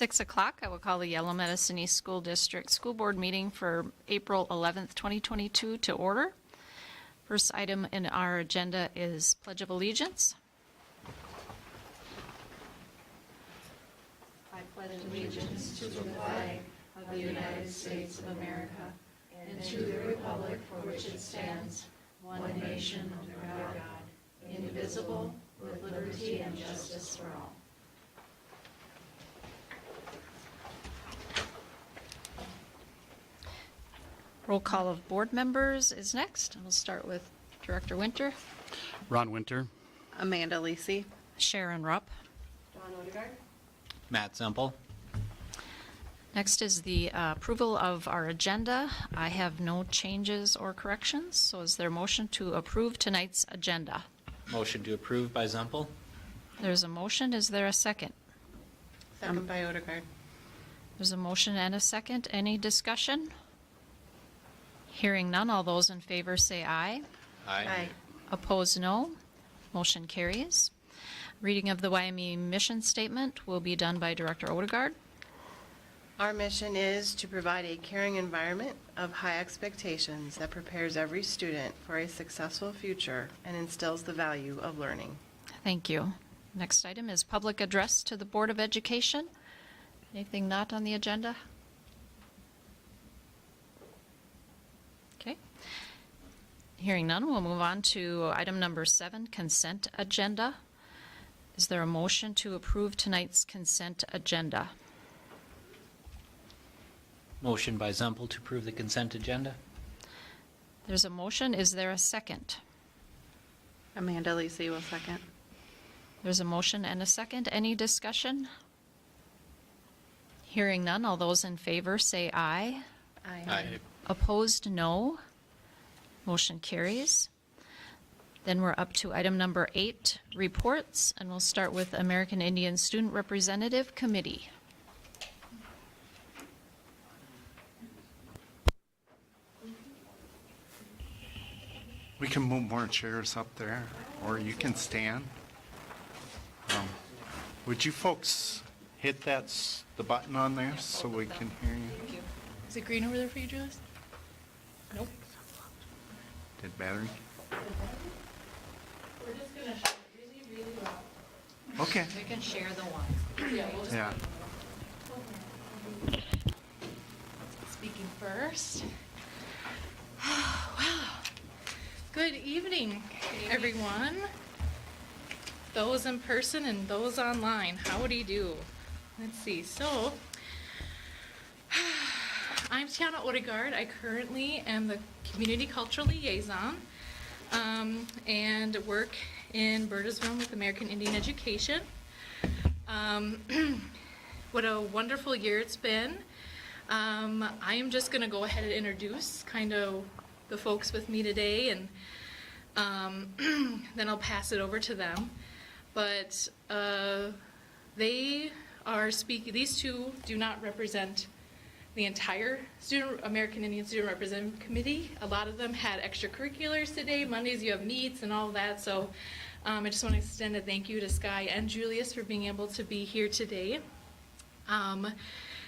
6 o'clock, I will call the Yellow Medicine East School District School Board meeting for April 11th, 2022 to order. First item in our agenda is Pledge of Allegiance. I pledge allegiance to the flag of the United States of America and to the republic for which it stands, one nation under God, indivisible, with liberty and justice for all. Roll call of board members is next. We'll start with Director Winter, Ron Winter. Amanda Lisi. Sharon Rupp. John Odegaard. Matt Semple. Next is the approval of our agenda. I have no changes or corrections, so is there a motion to approve tonight's agenda? Motion to approve by Semple. There's a motion. Is there a second? Second by Odegaard. There's a motion and a second. Any discussion? Hearing none, all those in favor say aye. Aye. Opposed, no. Motion carries. Reading of the Wyoming mission statement will be done by Director Odegaard. Our mission is to provide a caring environment of high expectations that prepares every student for a successful future and instills the value of learning. Thank you. Next item is public address to the Board of Education. Anything not on the agenda? Okay. Hearing none, we'll move on to item number 7, consent agenda. Is there a motion to approve tonight's consent agenda? Motion by Semple to approve the consent agenda. There's a motion. Is there a second? Amanda Lisi will second. There's a motion and a second. Any discussion? Hearing none, all those in favor say aye. Aye. Opposed, no. Motion carries. Then we're up to item number 8, reports, and we'll start with American Indian Student Representative Committee. We can move more chairs up there, or you can stand. Would you folks hit the button on there so we can hear you? Is it green over there for you, Julius? Nope. Did battery? We're just going to show really, really loud. Okay. We can share the one. Yeah, we'll just Yeah. speaking first. Wow. Good evening, everyone. Those in person and those online. How do you do? Let's see. So, I'm Tiana Odegaard. I currently am the Community Cultural Liaison and work in Burtisville with American Indian Education. What a wonderful year it's been. I am just going to go ahead and introduce kind of the folks with me today, and then I'll pass it over to them. But they are speaking. These two do not represent the entire American Indian Student Representative Committee. A lot of them had extracurriculars today. Mondays you have meets and all that. So I just want to extend a thank you to Sky and Julius for being able to be here today.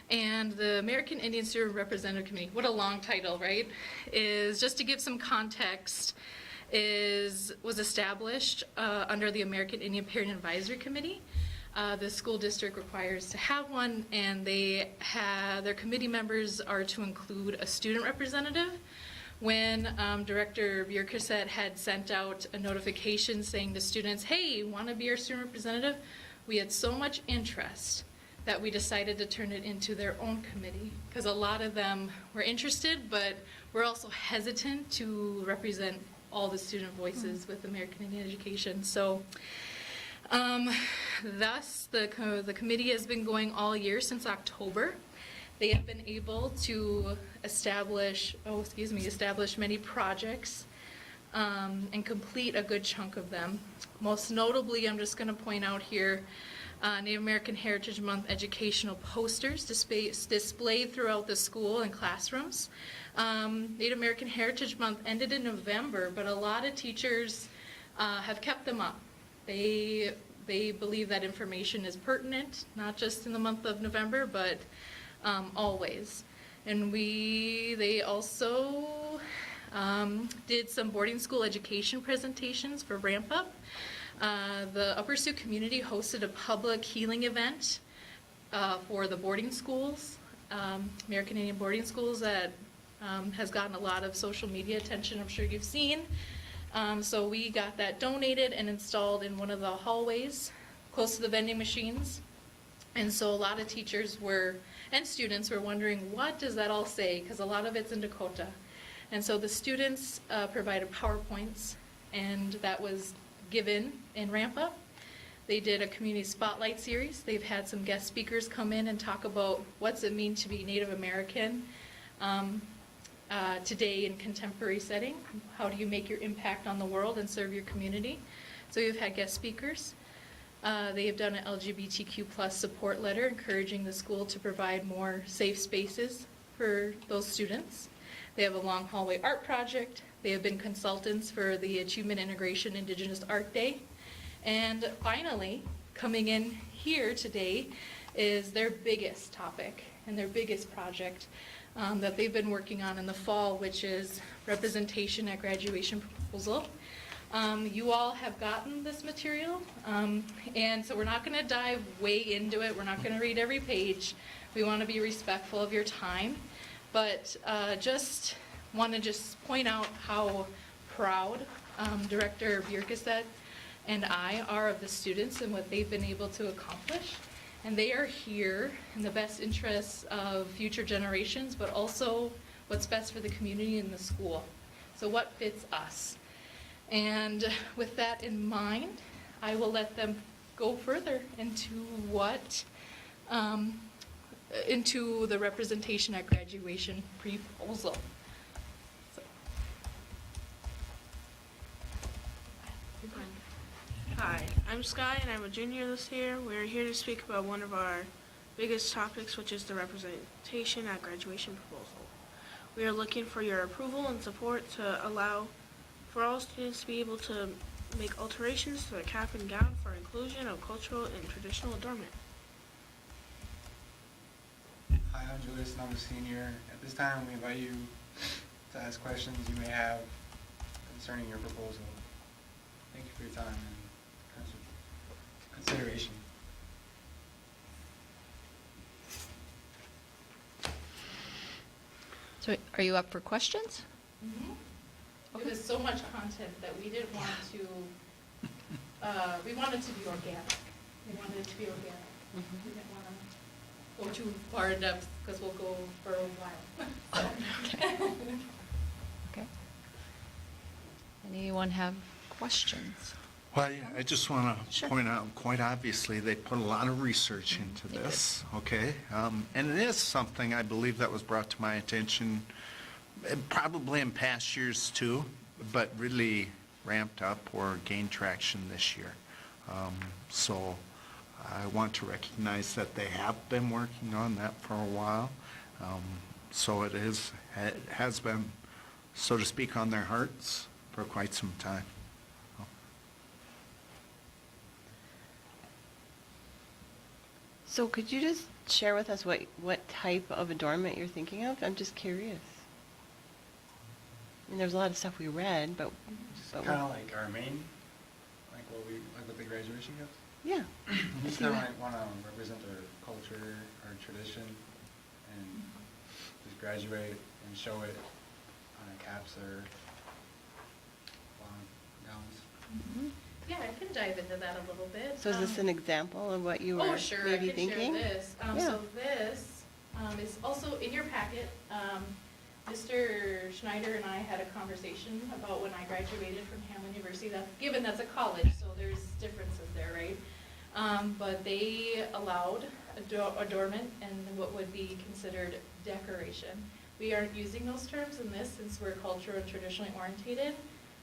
And the American Indian Student Representative Committee, what a long title, right? Is, just to give some context, was established under the American Indian Parent Advisory Committee. The school district requires to have one, and their committee members are to include a student representative. When Director Bjerkeset had sent out a notification saying to students, hey, you want to be our student representative? We had so much interest that we decided to turn it into their own committee, because a lot of them were interested, but we're also hesitant to represent all the student voices with American Indian Education. So thus the committee has been going all year since October. They have been able to establish many projects and complete a good chunk of them. Most notably, I'm just going to point out here, Native American Heritage Month educational posters displayed throughout the school and classrooms. Native American Heritage Month ended in November, but a lot of teachers have kept them up. They They believe that information is pertinent, not just in the month of November, but always. And they also did some boarding school education presentations for Ramp Up. The Upper Sioux community hosted a public healing event for the boarding schools, American Indian boarding schools, that has gotten a lot of social media attention, I'm sure you've seen. So we got that donated and installed in one of the hallways close to the vending machines. And so a lot of teachers and students were wondering, what does that all say? Because a lot of it's in Dakota. And so the students provided PowerPoints, and that was given in Ramp Up. They did a community spotlight series. They've had some guest speakers come in and talk about what's it mean to be Native American today in contemporary setting. How do you make your impact on the world and serve your community? So we've had guest speakers. They have done an LGBTQ+ support letter encouraging the school to provide more safe spaces for those students. They have a long hallway art project. They have been consultants for the Achievement Integration Indigenous Art Day. And finally, coming in here today is their biggest topic and their biggest project that they've been working on in the fall, which is representation at graduation proposal. You all have gotten this material, and so we're not going to dive way into it. We're not going to read every page. We want to be respectful of your time, but just want to point out how proud Director Bjerkeset and I are of the students and what they've been able to accomplish. And they are here in the best interests of future generations, but also what's best for the community and the school. So what fits us? And with that in mind, I will let them go further into into the representation at graduation proposal. So. Hi, I'm Sky and I'm a junior this year. We're here to speak about one of our biggest topics, which is the representation at graduation proposal. We are looking for your approval and support to allow for all students to be able to make alterations to their cap and gown for inclusion of cultural and traditional adornment. Hi, I'm Julius and I'm a senior. At this time, we invite you to ask questions you may have concerning your proposal. Thank you for your time and consideration. So are you up for questions? Mm-hmm. It was so much content that we didn't want to, we wanted to be organic. We wanted it to be organic. Mm-hmm. We didn't want to go too far in depth because we'll go for a while. Okay. Anyone have questions? Well, I just want to Sure. point out, quite obviously, they put a lot of research into They did. this, okay? And it is something, I believe, that was brought to my attention probably in past years too, but really ramped up or gained traction this year. So I want to recognize that they have been working on that for a while. So it has been, so to speak, on their hearts for quite some time. So could you just share with us what type of adornment you're thinking of? I'm just curious. I mean, there's a lot of stuff we read, but Just kind of like our main, like with the graduation gifts. yeah. We just kind of want to represent our culture, our tradition, and just graduate and show it on our caps or long gowns. Mm-hmm. Yeah, I can dive into that a little bit. So is this an example of what you were Oh, sure, I maybe can thinking? share this. Yeah. So this is also in your packet. Mr. Schneider and I had a conversation about when I graduated from Hamlin University. Given that's a college, so there's differences there, right? But they allowed adornment and what would be considered decoration. We aren't using those terms in this since we're cultural and traditionally orientated.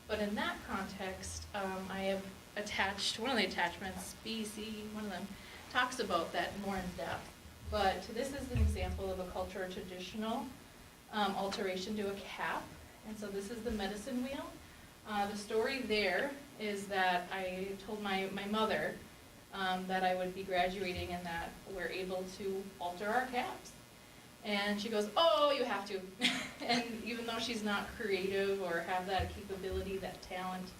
But in that context, I have attached, one of the attachments, B, C, one of them, talks about that more in depth. But this is an example of a cultural or traditional alteration to a cap. And so this is the medicine wheel. The story there is that I told my mother that I would be graduating and that we're able to alter our caps. And she goes, oh, you have to. And even though she's not creative or have that capability, that talent,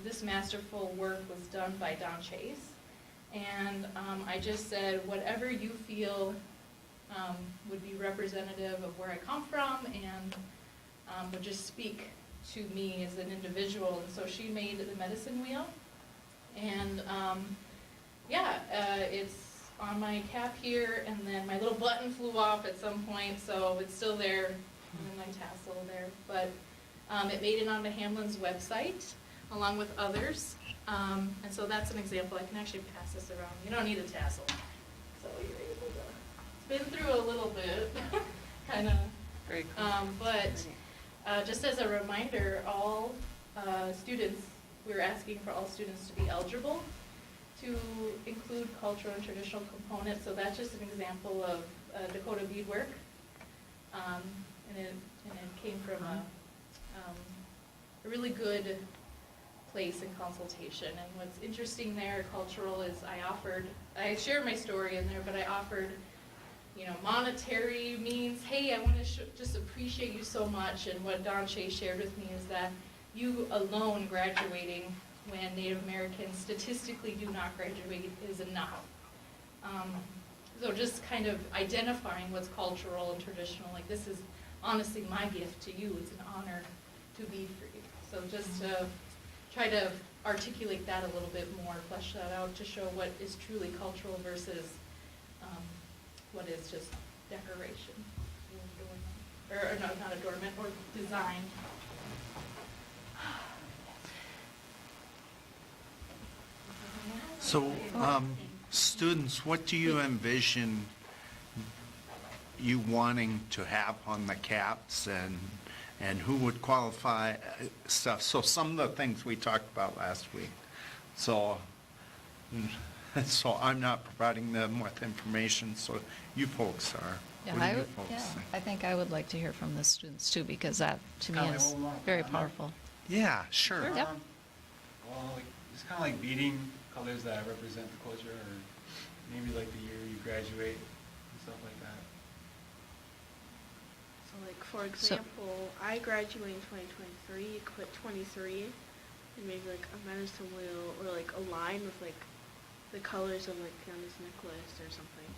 this masterful work was done by Don Chase. And I just said, whatever you feel would be representative of where I come from and would just speak to me as an individual. And so she made the medicine wheel. And it's on my cap here, and then my little button flew off at some point, so it's still there, and then my tassel there. But it made it onto Hamlin's website, along with others. And so that's an example. I can actually pass this around. You don't need a tassel, so you're able to spin through a little bit, kind of. Very cool. But just as a reminder, all students, we're asking for all students to be eligible to include cultural and traditional components. So that's just an example of Dakota beadwork. And it came from a really good place in consultation. And what's interesting there, cultural, is I shared my story in there, but I offered, monetary means, hey, I want to just appreciate you so much. And what Don Shea shared with me is that you alone graduating when Native Americans statistically do not graduate is enough. So just kind of identifying what's cultural and traditional, like this is honestly my gift to you. It's an honor to be for you. So just to try to articulate that a little bit more, flesh that out to show what is truly cultural versus what is just decoration, or no, not adornment, or design. So, students, what do you envision you wanting to have on the caps, and who would qualify stuff? So some of the things we talked about last week. So I'm not providing them with information, so you folks are. What do you folks think? I think I would like to hear from the students too, because that to me Kinda like is what we want very on there. powerful. Yeah, sure. Yep. Well, it's kind of like beading colors that represent the culture, or maybe like the year you graduate and stuff like that. So like, for example, I graduate in 2023, you could put 23, and maybe like a medicine wheel, or like a line with like the colors of like Fiona necklace or something.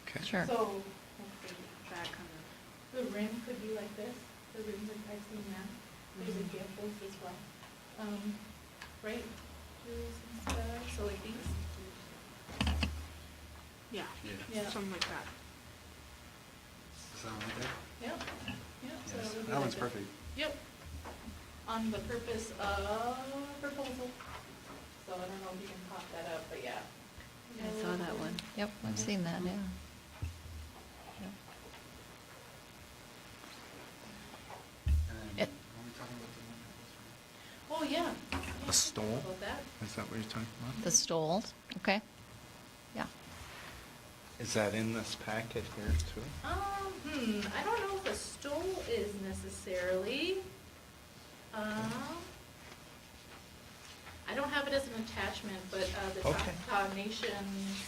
Okay. Sure. So, That kind of. the rim could be like this. The rims, I've seen that. There's examples as well. Right? Jewels and stuff, so like these. Yeah. Yeah. Something like that. Sound like that? Yep. Yep. So Yes. it would be That one's like perfect. Yep. On the purpose of proposal. So I don't know if you can pop that up, but yeah. I saw that one. Yep, I've seen that, yeah. Yep. And It- are we talking about the one that was Oh, yeah. A stole? About that. Is that what you're talking about? The stoles, okay. Yeah. Is that in this packet here too? I don't know if a stole is necessarily. I don't have it as an attachment, but the Okay. Choctaw Nation,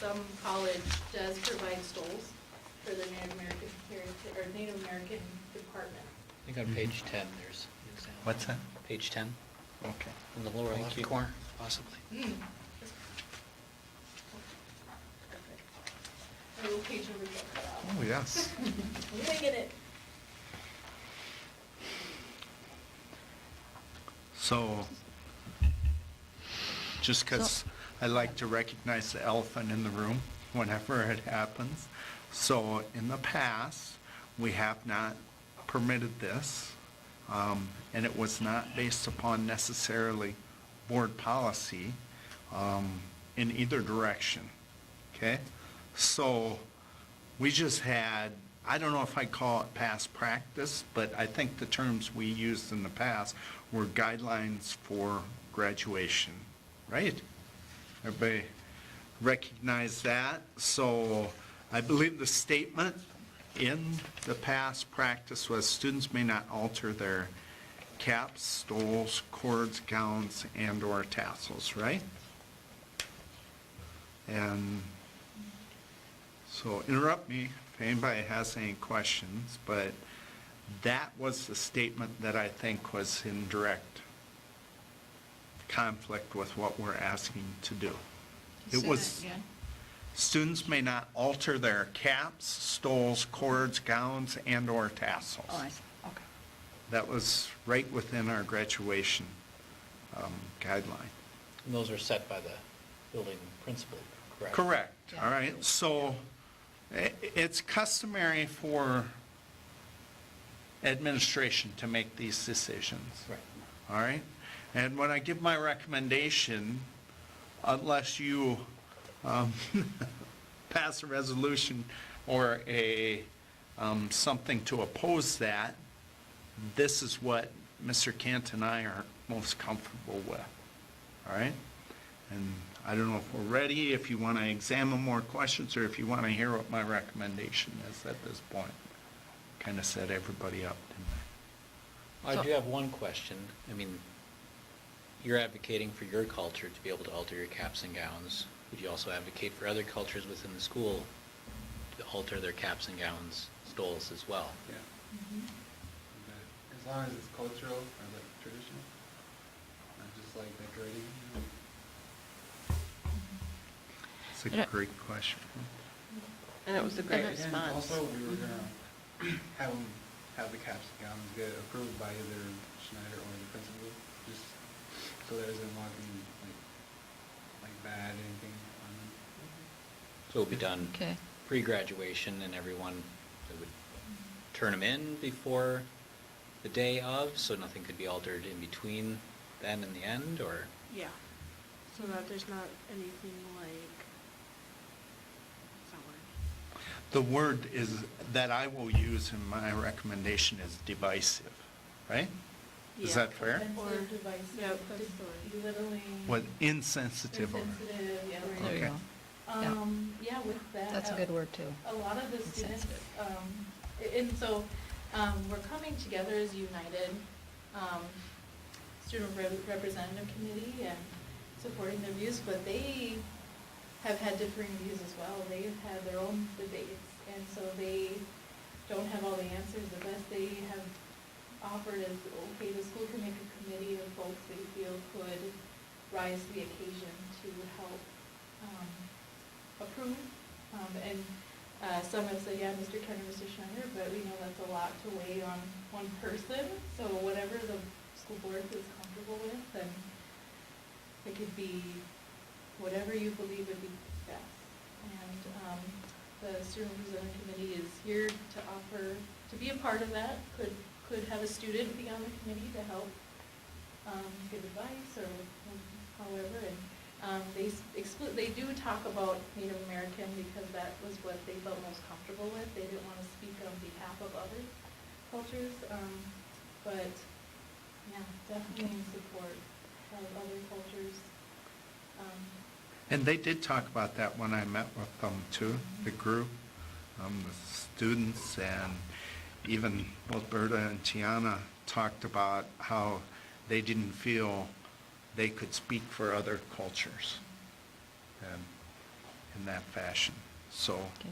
some college does provide stoles for the Native American heritage, or Native American department. I think on page 10, there's an example. What's that? Page 10, Okay. in the lower Thank left you. corner, possibly. A little page over there. Oh, yes. Winging it. So, just because I like to recognize the elephant in the room whenever it happens. So, in the past, we have not permitted this, and it was not based upon necessarily board policy in either direction, okay? So, we just had, I don't know if I'd call it past practice, but I think the terms we used in the past were guidelines for graduation, right? Everybody recognize that? So I believe the statement in the past practice was students may not alter their caps, stoles, cords, gowns, and/or tassels, right? And so interrupt me if anybody has any questions, but that was the statement that I think was in direct conflict with what we're asking to do. It was, students may not alter their caps, stoles, cords, gowns, and/or tassels. Oh, I see, okay. That was right within our graduation guideline. And those are set by the building principal, correct? Correct, Yeah. all right. So it's customary for administration to make these decisions. Right. All right? And when I give my recommendation, unless you pass a resolution or something to oppose that, this is what Mr. Kent and I are most comfortable with. All right? And I don't know if we're ready, if you want to examine more questions, or if you want to hear what my recommendation is at this point. Kind of set everybody up, didn't I? I do have one question. I mean, you're advocating for your culture to be able to alter your caps and gowns. Would you also advocate for other cultures within the school to alter their caps and gowns, stoles as well? Yeah. As long as it's cultural or like traditional, not just like decorating. It's a great question. And it was a great And response. also, we were gonna have the caps and gowns get approved by either Schneider or the principal, just so there isn't walking like bad anything on them. So it'll be done Okay. pre-graduation, and everyone they would turn them in before the day of, so nothing could be altered in between then and the end, or? Yeah, so that there's not anything like, what's that word? The word is, that I will use in my recommendation is divisive, right? Is Yeah. that fair? Or- Offensive, divisive, Yep. belittling. What, insensitive or? Insensitive, yeah. right. There you Okay. go. Yeah, with that. That's a good word, too. A lot of the students, Insensitive. and so, we're coming together as a united, student representative committee and supporting their views, but they have had differing views as well. They've had their own debates, and so they don't have all the answers. The best they have offered is, okay, the school can make a committee of folks they feel could rise to the occasion to help approve. And some have said, yeah, Mr. Kenner, Mr. Schneider, but we know that's a lot to weigh on one person. So whatever the school board feels comfortable with, and it could be whatever you believe would be best. And the student representative committee is here to offer, to be a part of that. Could have a student be on the committee to help give advice or however. And they do talk about Native American because that was what they felt most comfortable with. They didn't want to speak on behalf of other cultures. But yeah, definitely in support of other cultures. And they did talk about that when I met with them too, the group, the students, and even both Berta and Tiana talked about how they didn't feel they could speak for other cultures and in that fashion. So Okay.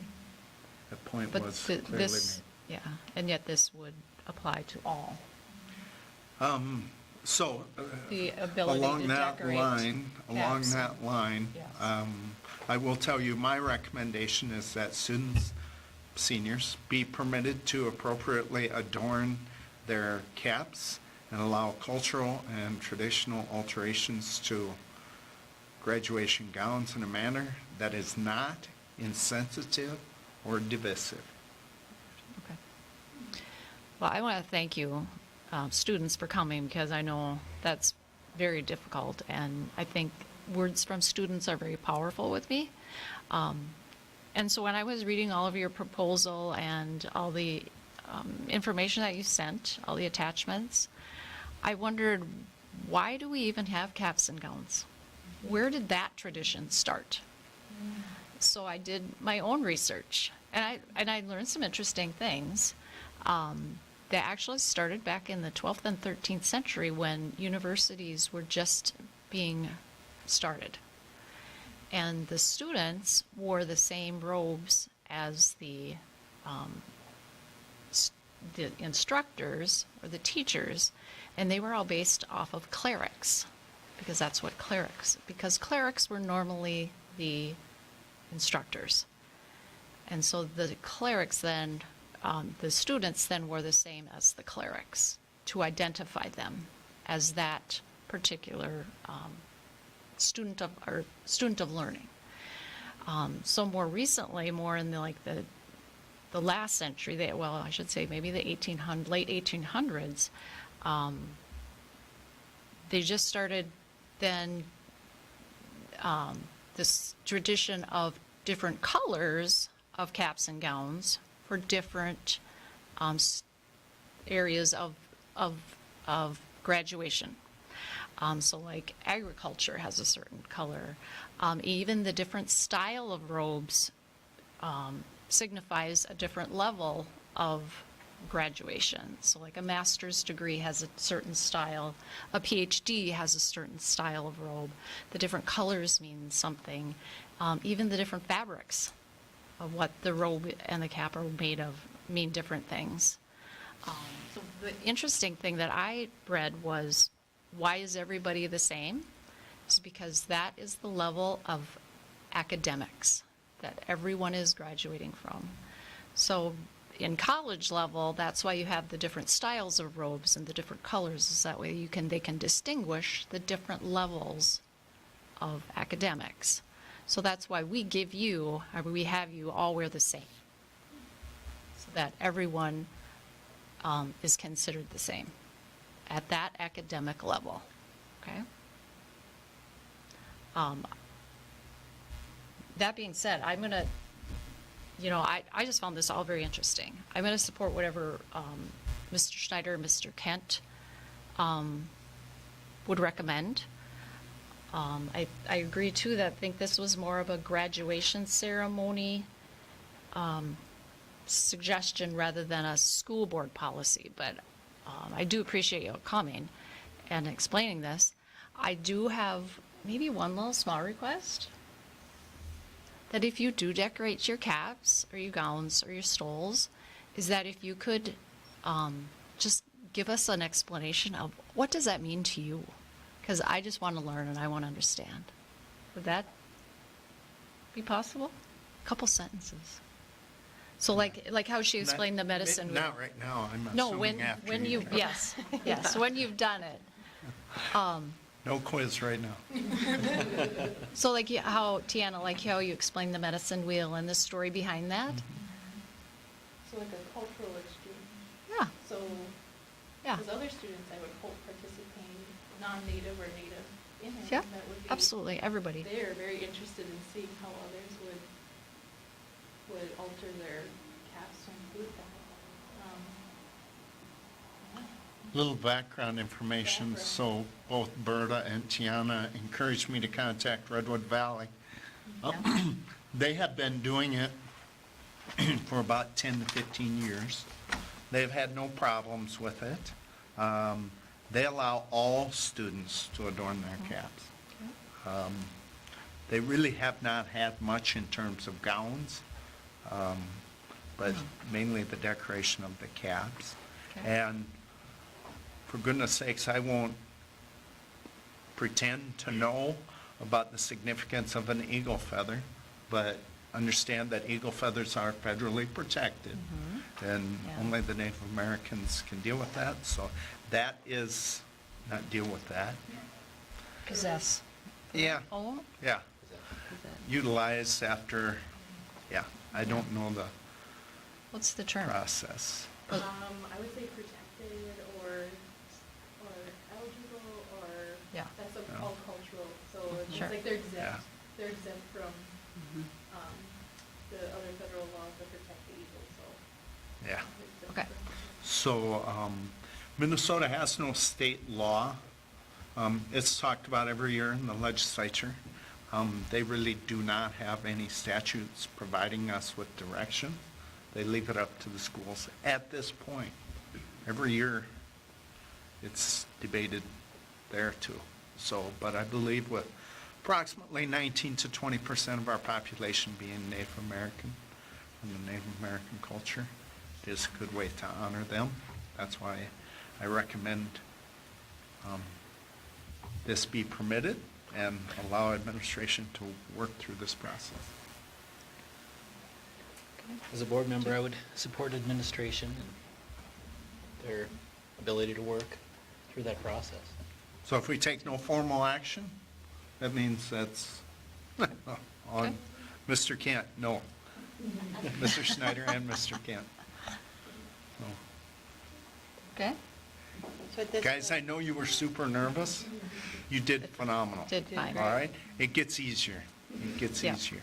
the point But was th- clearly this, yeah, and yet this would apply to all. made. So The ability along to that decorate line, caps. Yes. I will tell you, my recommendation is that students, seniors, be permitted to appropriately adorn their caps and allow cultural and traditional alterations to graduation gowns in a manner that is not insensitive or divisive. Okay. Well, I want to thank you, students, for coming, because I know that's very difficult, and I think words from students are very powerful with me. And so when I was reading all of your proposal and all the information that you sent, all the attachments, I wondered, why do we even have caps and gowns? Where did that tradition start? So I did my own research, and I learned some interesting things. They actually started back in the 12th and 13th century when universities were just being started. And the students wore the same robes as the instructors or the teachers, and they were all based off of clerics, because that's what because clerics were normally the instructors. And so the clerics then, the students then wore the same as the clerics to identify them as that particular student of learning. So more recently, more in the last century, I should say maybe the late 1800s, they just started then this tradition of different colors of caps and gowns for different areas of graduation. So like agriculture has a certain color. Even the different style of robes signifies a different level of graduation. So like a master's degree has a certain style, a PhD has a certain style of robe. The different colors mean something. Even the different fabrics of what the robe and the cap are made of mean different things. So the interesting thing that I read was, why is everybody the same? It's because that is the level of academics that everyone is graduating from. So in college level, that's why you have the different styles of robes and the different colors, is that way they can distinguish the different levels of academics. So that's why we have you all wear the same, so that everyone is considered the same at that academic level, okay? That being said, I'm going to, I just found this all very interesting. I'm going to support whatever Mr. Schneider and Mr. Kent would recommend. I agree, too, that I think this was more of a graduation ceremony suggestion rather than a school board policy, but I do appreciate you coming and explaining this. I do have maybe one little small request, that if you do decorate your caps or your gowns or your stoles, is that if you could just give us an explanation of what does that mean to you? Because I just want to learn and I want to understand. Would that be possible? A couple sentences. So like how she explained the medicine. Not right now, I'm No, assuming after. when you, yes, when you've done it. No quiz right now. So like how, Tiana, like how you explained the medicine wheel and the story behind that? So like a cultural exchange. Yeah, So, yeah, as other students, I would hope participating, non-native or native in it. yeah, That would be, absolutely, everybody. they're very interested in seeing how others would alter their caps to include that. Little background information. So both Berta and Tiana encouraged me to contact Redwood Valley. They have been doing it for about 10 to 15 years. They've had no problems with it. They allow all students to adorn their caps. They really have not had much in terms of gowns, but mainly the decoration of the caps. Okay. And for goodness sakes, I won't pretend to know about the significance of an eagle feather, but understand that eagle feathers are federally protected, and Yeah. only the Native Americans can deal with that. So that is, not deal with that. Possess. Yeah, Oh, yeah. Utilized after, yeah, I don't know the what's the term? process. I would say protected or eligible or Yeah. that's Yeah. all cultural. So it's Sure. like they're Yeah. exempt. They're exempt from the other federal laws that protect the eagle. So Yeah. it's Okay. So Minnesota has no state law. It's talked about every year in the legislature. They really do not have any statutes providing us with direction. They leave it up to the schools at this point. every year it's debated there too. So, but I believe with approximately 19 to 20% of our population being Native American, from the Native American culture, it is a good way to honor them. That's why I recommend this be permitted and allow administration to work through this process. As a board member, I would support administration and their ability to work through that process. So if we take no formal action, that means that's on Okay. Mr. Kent, no. Mr. Schneider and Mr. Kent. No. Okay? So at this Guys, I point- know you were super nervous. You did phenomenal. Did fine. All right? It gets easier. It gets Yeah. easier.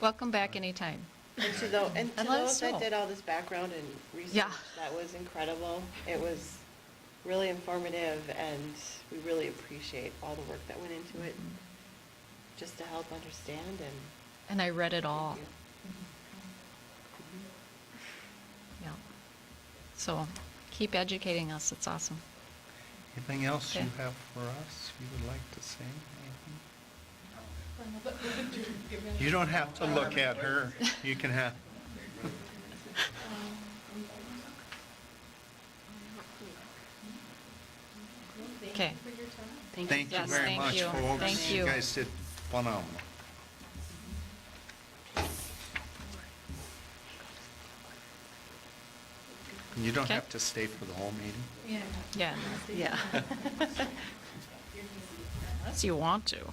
Welcome back anytime. And to those, And let us that know. did all this background and research, Yeah. that was incredible. It was really informative, and we really appreciate all the work that went into it, just to help understand and. And I read it all. Thank you. Yeah. So keep educating us. It's awesome. Anything else you Okay. have for us you would like to say? Anything? You don't have to look at her. You can have. Okay. Thank you Yes, very thank much, you. folks. Thank You you. guys did phenomenal. You don't Okay. have to stay for the whole meeting. Yeah. Yeah. Unless you want to.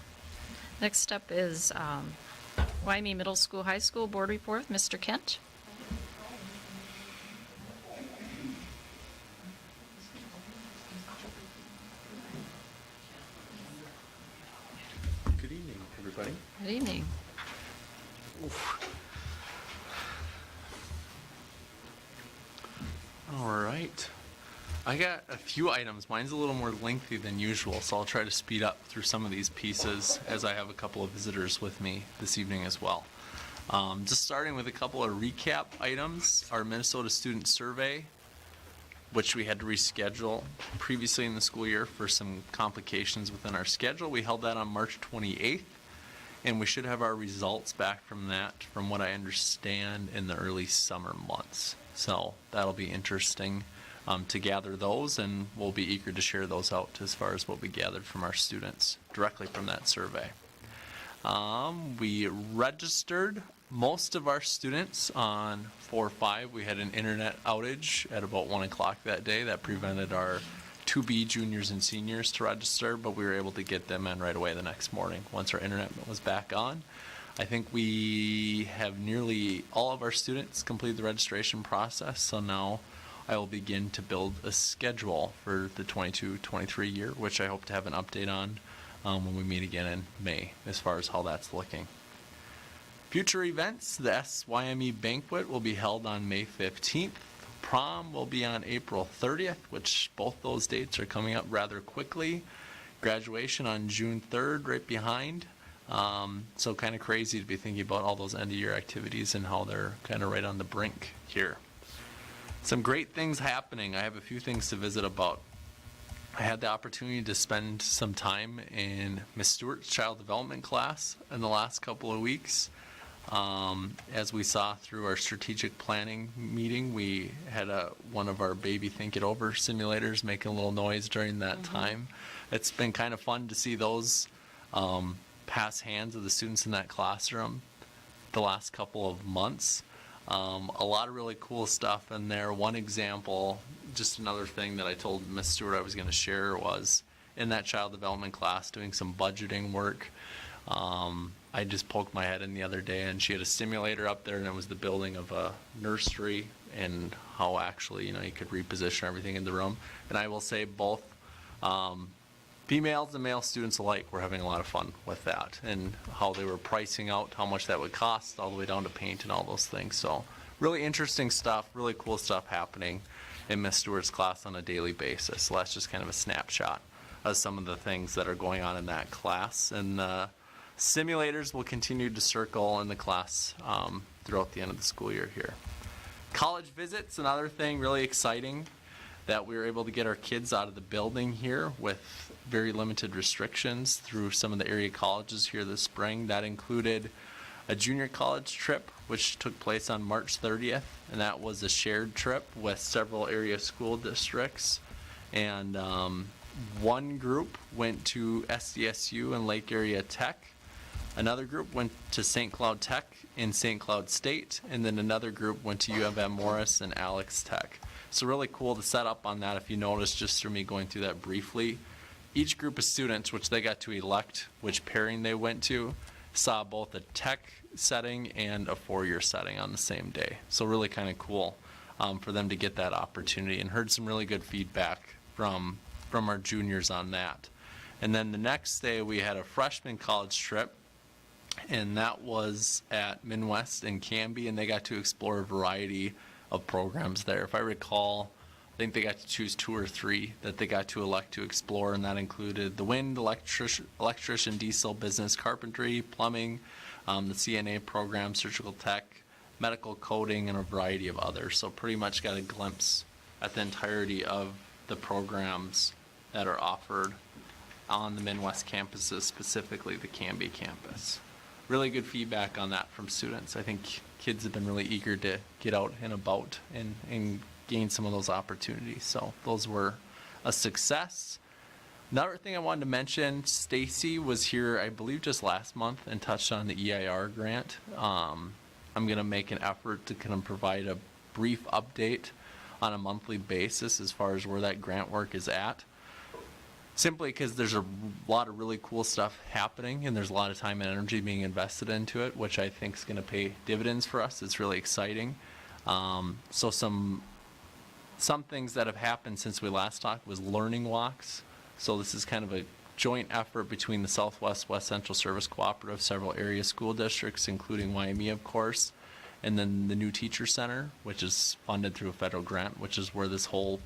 Next up is Wyoming Middle School, High School Board Report. Mr. Kent? Good evening, everybody. Good evening. All right. I got a few items. Mine's a little more lengthy than usual, so I'll try to speed up through some of these pieces as I have a couple of visitors with me this evening as well. Just starting with a couple of recap items. Our Minnesota Student Survey, which we had to reschedule previously in the school year for some complications within our schedule. We held that on March 28th, and we should have our results back from that, from what I understand, in the early summer months. So that'll be interesting to gather those, and we'll be eager to share those out as far as what we gathered from our students directly from that survey. We registered most of our students on 4/5. We had an internet outage at about 1 o'clock that day that prevented our 2B juniors and seniors to register, but we were able to get them in right away the next morning once our internet was back on. I think we have nearly all of our students complete the registration process, so now I will begin to build a schedule for the 22-23 year, which I hope to have an update on when we meet again in May as far as how that's looking. Future events, the SYME banquet will be held on May 15th. Prom will be on April 30th, which both those dates are coming up rather quickly. Graduation on June 3rd, right behind. So kind of crazy to be thinking about all those end of year activities and how they're kind of right on the brink here. Some great things happening. I have a few things to visit about. I had the opportunity to spend some time in Miss Stewart's child development class in the last couple of weeks. As we saw through our strategic planning meeting, we had one of our baby think it over simulators making a little noise during that time. It's been kind of fun to see those pass hands of the students in that classroom the last couple of months. A lot of really cool stuff in there. One example, just another thing that I told Ms. Stewart I was going to share, was in that child development class doing some budgeting work. I just poked my head in the other day, and she had a simulator up there, and it was the building of a nursery and how actually, you could reposition everything in the room. And I will say both females and male students alike were having a lot of fun with that, and how they were pricing out how much that would cost all the way down to paint and all those things. So really interesting stuff, really cool stuff happening in Miss Stewart's class on a daily basis. So that's just kind of a snapshot of some of the things that are going on in that class. And simulators will continue to circle in the class throughout the end of the school year here. College visits, another thing really exciting. that we were able to get our kids out of the building here with very limited restrictions through some of the area colleges here this spring. That included a junior college trip, which took place on March 30th, and that was a shared trip with several area school districts. And one group went to SDSU and Lake Area Tech. Another group went to St. Cloud Tech in St. Cloud State, and then another group went to U of M Morris and Alex Tech. So really cool to set up on that, if you notice, just through me going through that briefly. Each group of students, which they got to elect which pairing they went to, saw both a tech setting and a four-year setting on the same day. So really kind of cool for them to get that opportunity, and heard some really good feedback from our juniors on that. And then the next day we had a freshman college trip, and that was at Midwest and Canby, and they got to explore a variety of programs there. If I recall, I think they got to choose 2 or 3 that they got to elect to explore, and that included the wind, electrician, diesel, business, carpentry, plumbing, the CNA program, surgical tech, medical coding, and a variety of others. So pretty much got a glimpse at the entirety of the programs that are offered on the Midwest campuses, specifically the Canby campus. Really good feedback on that from students. I think kids have been really eager to get out and about and gain some of those opportunities. So those were a success. Another thing I wanted to mention, Stacy was here, I believe, just last month and touched on the EIR grant. I'm going to make an effort to kind of provide a brief update on a monthly basis as far as where that grant work is at. Simply because there's a lot of really cool stuff happening, and there's a lot of time and energy being invested into it, which I think is going to pay dividends for us. It's really exciting. So some things that have happened since we last talked was learning walks. So this is kind of a joint effort between the Southwest West Central Service Cooperative, several area school districts, including Wyoming, of course, and then the new teacher center, which is funded through a federal grant, which is where this whole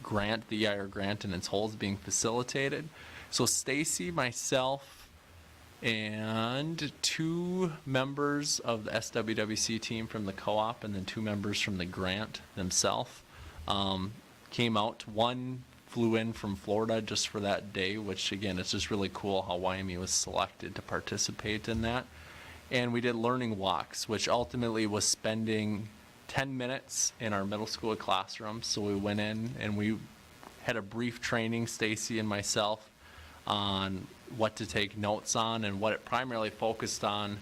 grant, the EIR grant in its whole, is being facilitated. So Stacy, myself, and 2 members of the SWWC team from the co-op, and then 2 members from the grant themselves, came out. One flew in from Florida just for that day, which again, it's just really cool how Wyoming was selected to participate in that. And we did learning walks, which ultimately was spending 10 minutes in our middle school classroom. So we went in and we had a brief training, Stacy and myself, on what to take notes on, and what it primarily focused on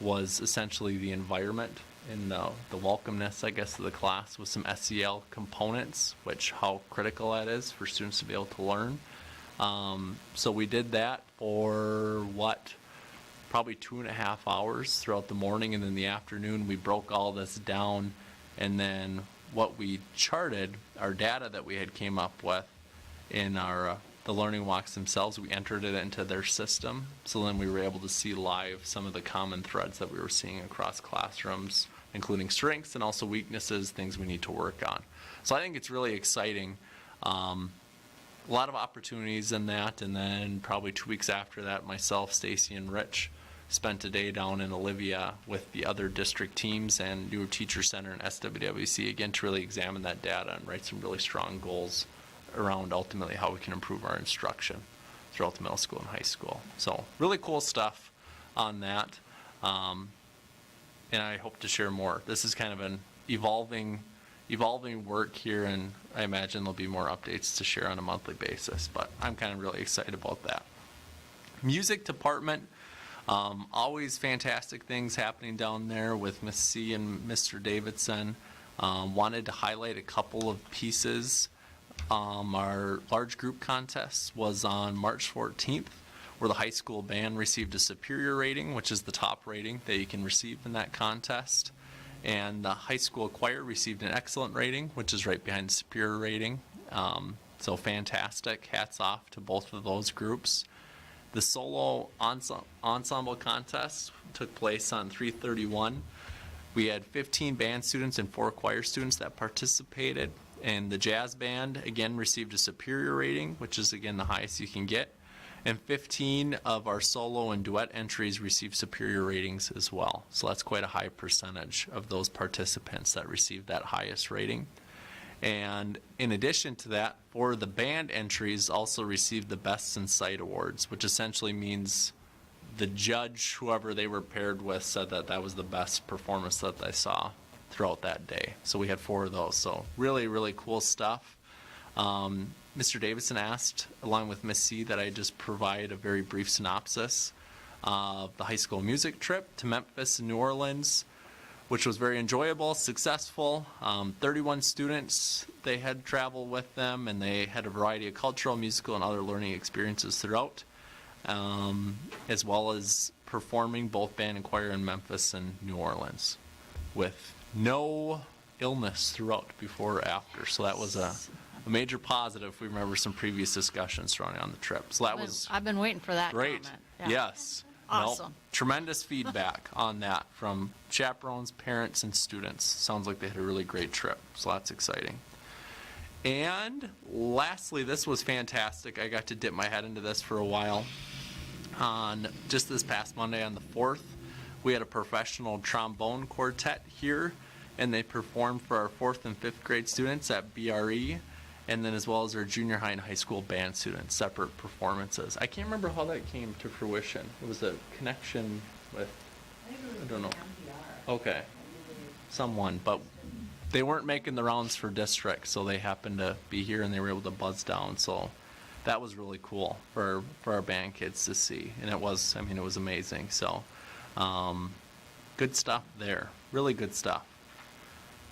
was essentially the environment and the welcomeness, I guess, of the class, with some SEL components, which how critical that is for students to be able to learn. So we did that for probably 2.5 hours throughout the morning, and then the afternoon we broke all this down. And then what we charted, our data that we had came up with in our the learning walks themselves, we entered it into their system. So then we were able to see live some of the common threads that we were seeing across classrooms, including strengths and also weaknesses, things we need to work on. So I think it's really exciting. A lot of opportunities in that. And then probably 2 weeks after that, myself, Stacy, and Rich spent a day down in Olivia with the other district teams and Newer Teacher Center and SWWC, again, to really examine that data and write some really strong goals around ultimately how we can improve our instruction throughout the middle school and high school. So really cool stuff on that. And I hope to share more. This is kind of an evolving work here, and I imagine there'll be more updates to share on a monthly basis, but I'm kind of really excited about that. Music department. Always fantastic things happening down there with Miss C and Mr. Davidson. Wanted to highlight a couple of pieces. Our large group contest was on March 14th, where the high school band received a superior rating, which is the top rating that you can receive in that contest. And the high school choir received an excellent rating, which is right behind the superior rating. So fantastic. Hats off to both of those groups. The solo ensemble contest took place on 3/31. We had 15 band students and 4 choir students that participated. And the jazz band, again, received a superior rating, which is, again, the highest you can get. And 15 of our solo and duet entries received superior ratings as well. So that's quite a high percentage of those participants that received that highest rating. And in addition to that, 4 of the band entries also received the Best in Sight awards, which essentially means the judge, whoever they were paired with, said that that was the best performance that they saw throughout that day. So we had 4 of those. So really, really cool stuff. Mr. Davidson asked, along with Miss C, that I just provide a very brief synopsis of the high school music trip to Memphis and New Orleans, which was very enjoyable, successful. 31 students, they had travel with them, and they had a variety of cultural, musical, and other learning experiences throughout, as well as performing both band and choir in Memphis and New Orleans, with no illness throughout, before or after. So that was a major positive. If we remember some previous discussions surrounding on the trip. So that was I've been waiting for that great. comment. Yeah. Yes. Awesome. Nope. Tremendous feedback on that from chaperones, parents, and students. Sounds like they had a really great trip, so that's exciting. And lastly, this was fantastic. I got to dip my head into this for a while. On just this past Monday on the 4th, we had a professional trombone quartet here, and they performed for our 4th and 5th grade students at BRE, and then as well as our junior high and high school band students, separate performances. I can't remember how that came to fruition. It was a connection with, I don't know. Okay, someone, but they weren't making the rounds for district, so they happened to be here and they were able to buzz down. So that was really cool for our band kids to see, and it was, I mean, it was amazing. So good stuff there, really good stuff.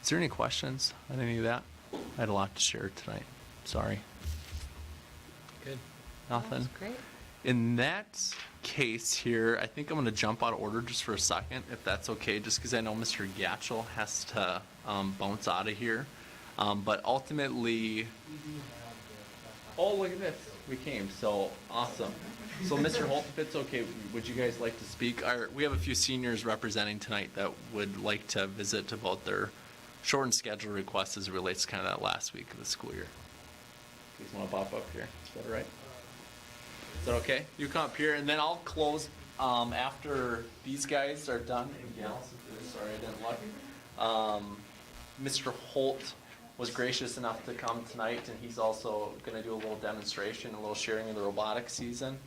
Is there any questions on any of that? I had a lot to share tonight. Sorry. Good. Nothing. That's great. In that case here, I think I'm going to jump out of order just for a second, if that's okay, just because I know Mr. Gatchell has to bounce out of here. But ultimately, oh, look at this. We came. So awesome. So Mr. Holt, if it's okay, would you guys like to speak? We have a few seniors representing tonight that would like to visit about their shortened schedule request as it relates to kind of that last week of the school year. You guys want to pop up here? Is that all right? Is that okay? You come up here, and then I'll close after these guys are done. And gals, sorry I didn't look. Mr. Holt was gracious enough to come tonight, and he's also going to do a little demonstration, a little sharing of the robotics season,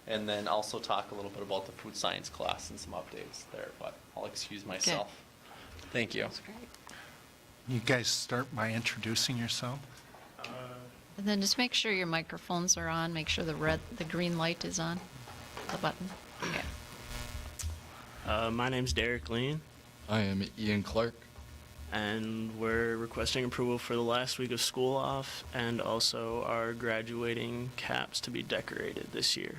and then also talk a little bit about the food science class and some updates there. But I'll excuse myself. Thank you. That's great. You guys start by introducing yourself. And then just make sure your microphones are on. Make sure the green light is on, the button. Okay. My name's Derek Lean, I am Ian Clark. and we're requesting approval for the last week of school off and also our graduating caps to be decorated this year.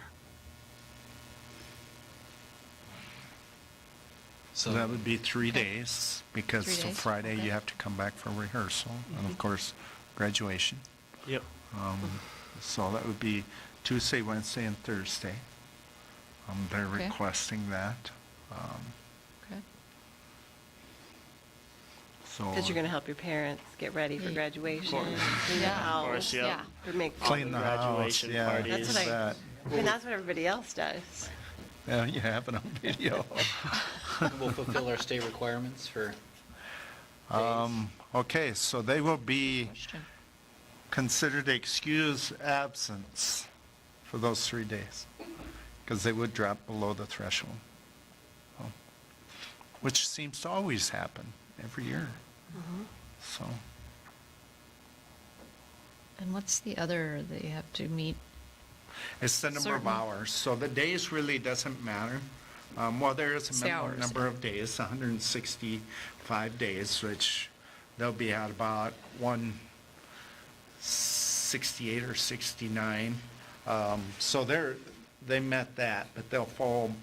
So that would be 3 days, because 3 so days, Friday okay. you have to come back for rehearsal, and of course, graduation. Yep. So that would be Tuesday, Wednesday, and Thursday. They're Okay. requesting that. Okay. So Because you're going to help your parents get ready for Yeah. graduation, course. clean the Yeah. house, Of course, Yeah. yep. or make clean the house, graduation yeah. parties. That's what that. I mean, that's what everybody else does. Yeah, you have it on video. We'll fulfill our state requirements for Okay, so they will be Question. considered excused absence for those 3 days, because they would drop below the threshold. So, which seems to always happen every year. So, And what's the other that you have to meet? it's the number of Certain- hours, so the days really doesn't matter. Well, there is It's a the minimum hours, number yeah. of days, 165 days, which they'll be at about 168 or 69. So they met that, but they'll fall,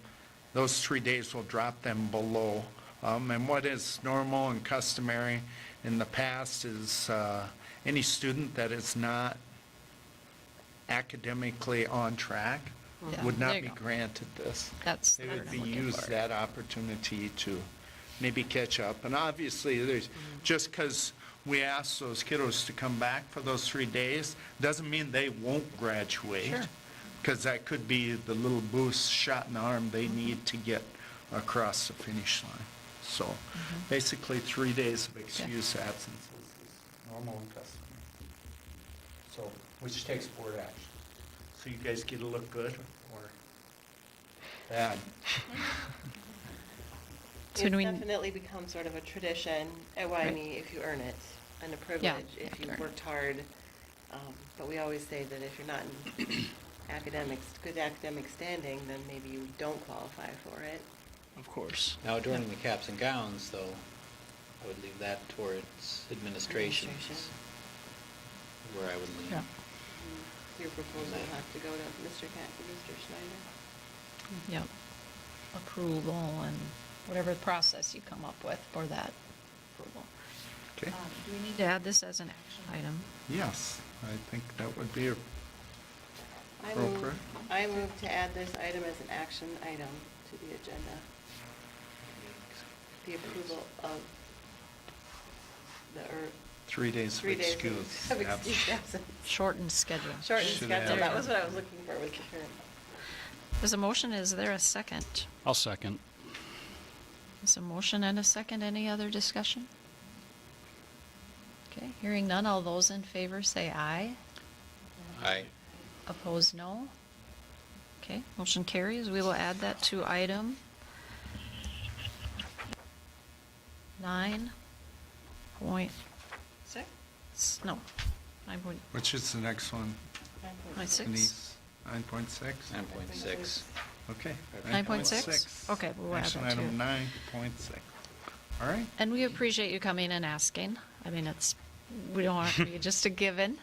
those 3 days will drop them below. And what is normal and customary in the past is any student that is not academically on track Yeah, would there not you be go. granted this. That's They the would word be I'm looking used for. that opportunity to maybe catch up. And obviously, there's, just because we ask those kiddos to come back for those 3 days, doesn't mean they won't graduate. Sure. Because that could be the little boost, shot in the arm they need to get across the finish line. So basically, 3 days of excused absences is normal and custom. So, which takes board action. So you guys get to look good or bad? So It's do we- definitely become sort of a tradition at Wyoming if you earn it, and a privilege if you you earn it. worked hard. But we always say that if you're not in good academic standing, then maybe you don't qualify for it. Of course. Now, adorning the caps and gowns, though, I would leave that towards administration, Administration. where I would lean. Yeah. Your proposal will have to go to Mr. Schneider. Yep. Approval and whatever process you come up with for that approval. Okay. Do we need to add this as an action item? Yes, I think that would be I appropriate. move to add this item as an action item to the agenda. The approval of the 3 days of 3 days excuse. of excused absence. Shortened schedule. Shortened Should schedule, add- that was what I was looking for with the term. There's a motion, is there a second? I'll second. There's a motion and a second, any other discussion? Okay, hearing none, all those in favor say aye. Aye. Opposed, no. Okay, motion carries. We will add that to item 9.6? No, 9.6. Which is the next one? 9.6? Denise? 9.6? 9.6. Okay. 9.6? Okay, we'll add Action that item too. 9.6. All right. And we appreciate you coming and asking. I mean, we don't want it to be just a given.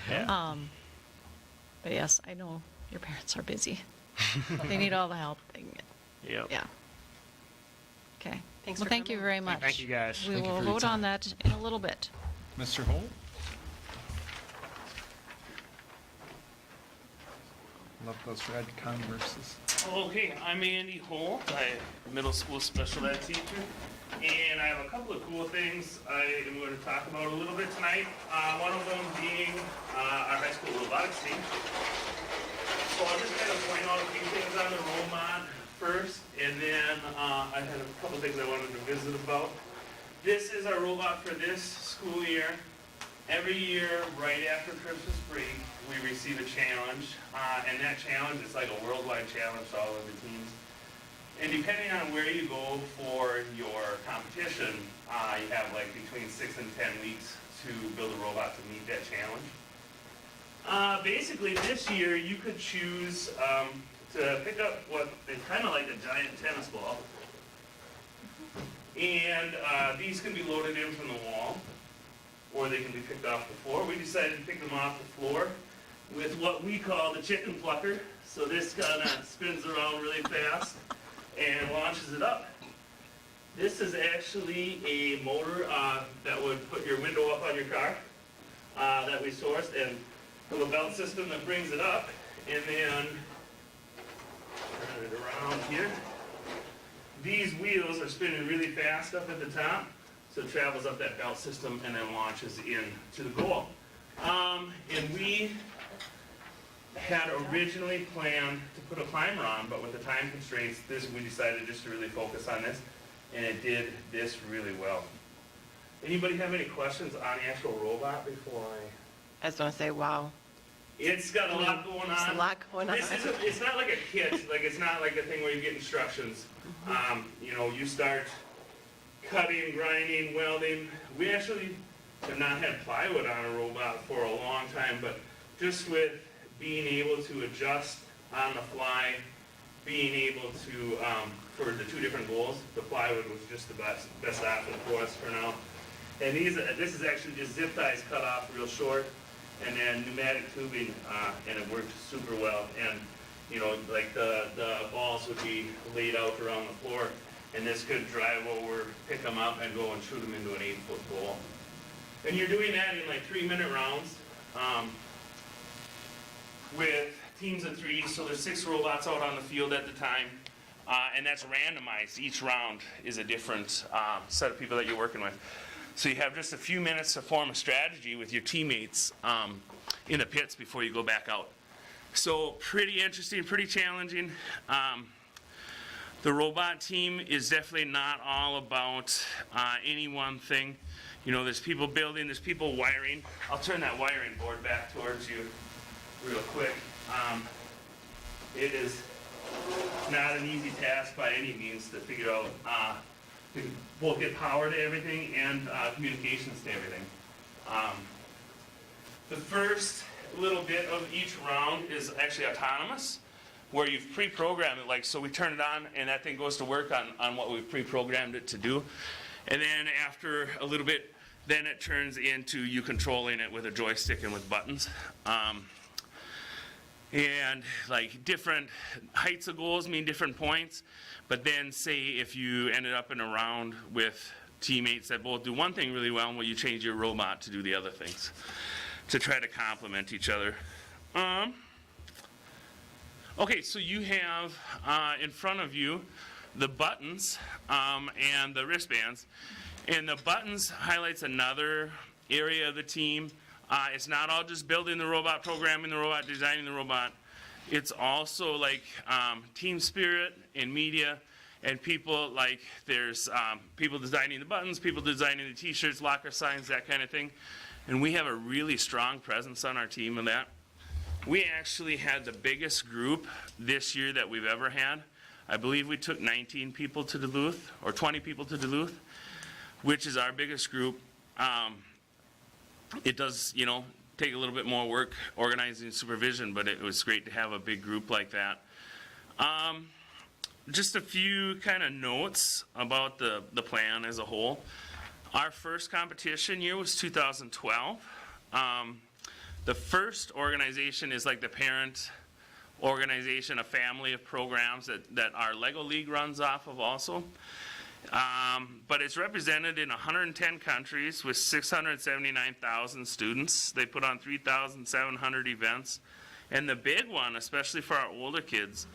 But yes, I know your parents are busy. They need all the help they can get. Yep. Yeah. Okay. Thanks Well, for thank you coming. very much. Thank you, guys. We Thank you will for your vote time. on that in a little bit. Mr. Holt? Love those red Converses. Okay, I'm Andy Holt. I'm a middle school special ed teacher, and I have a couple of cool things I am going to talk about a little bit tonight. One of them being our high school robotics team. So I'll just kind of point out a few things on the robot first, and then I had a couple of things I wanted to visit about. This is our robot for this school year. Every year, right after Christmas break, we receive a challenge, and that challenge is like a worldwide challenge to all of the teams. And depending on where you go for your competition, you have like between 6 and 10 weeks to build a robot to meet that challenge. Basically, this year you could choose to pick up what is kind of like a giant tennis ball, and these can be loaded in from the wall, or they can be picked off the floor. We decided to pick them off the floor with what we call the chicken plucker. So this kind of spins around really fast and launches it up. This is actually a motor that would put your window up on your car that we sourced, and have a belt system that brings it up, and then turn it around here. These wheels are spinning really fast up at the top. So it travels up that belt system and then launches in to the goal. And we had originally planned to put a climber on, but with the time constraints, we decided just to really focus on this, and it did this really well. Anybody have any questions on the actual robot before I was going to say, wow. It's got a lot going on. There's a lot going on. It's not like a kit, like it's not like a thing where you get instructions. You start cutting, grinding, welding. We actually have not had plywood on a robot for a long time, but just with being able to adjust on the fly, being able to, for the two different goals, the plywood was just the best option for us for now. And this is actually just zip ties cut off real short, and then pneumatic tubing, and it worked super well. And, like the balls would be laid out around the floor, and this could drive over, pick them up, and go and shoot them into an 8-foot goal. And you're doing that in like 3-minute rounds with teams of 3, so there's 6 robots out on the field at the time, and that's randomized. Each round is a different set of people that you're working with. So you have just a few minutes to form a strategy with your teammates in the pits before you go back out. So pretty interesting, pretty challenging. The robot team is definitely not all about any one thing. You know, there's people building, there's people wiring. I'll turn that wiring board back towards you real quick. It is not an easy task by any means to figure out, to both get power to everything and communications to everything. The first little bit of each round is actually autonomous, where you've pre-programmed it, like, so we turn it on and that thing goes to work on what we've pre-programmed it to do. And then after a little bit, then it turns into you controlling it with a joystick and with buttons. And like different heights of goals mean different points, but then say if you ended up in a round with teammates that both do one thing really well, well, you change your robot to do the other things to try to complement each other. Okay, so you have in front of you the buttons and the wristbands, and the buttons highlights another area of the team. It's not all just building the robot, programming the robot, designing the robot. It's also like team spirit and media, and people like there's people designing the buttons, people designing the t-shirts, locker signs, that kind of thing. And we have a really strong presence on our team in that. We actually had the biggest group this year that we've ever had. I believe we took 19 people to Duluth, or 20 people to Duluth, which is our biggest group. It does, you know, take a little bit more work organizing and supervision, but it was great to have a big group like that. Just a few kind of notes about the plan as a whole. Our first competition year was 2012. The first organization is like the parent organization, a family of programs that our Lego League runs off of also. But it's represented in 110 countries with 679,000 students. They put on 3,700 events. And the big one, especially for our older kids,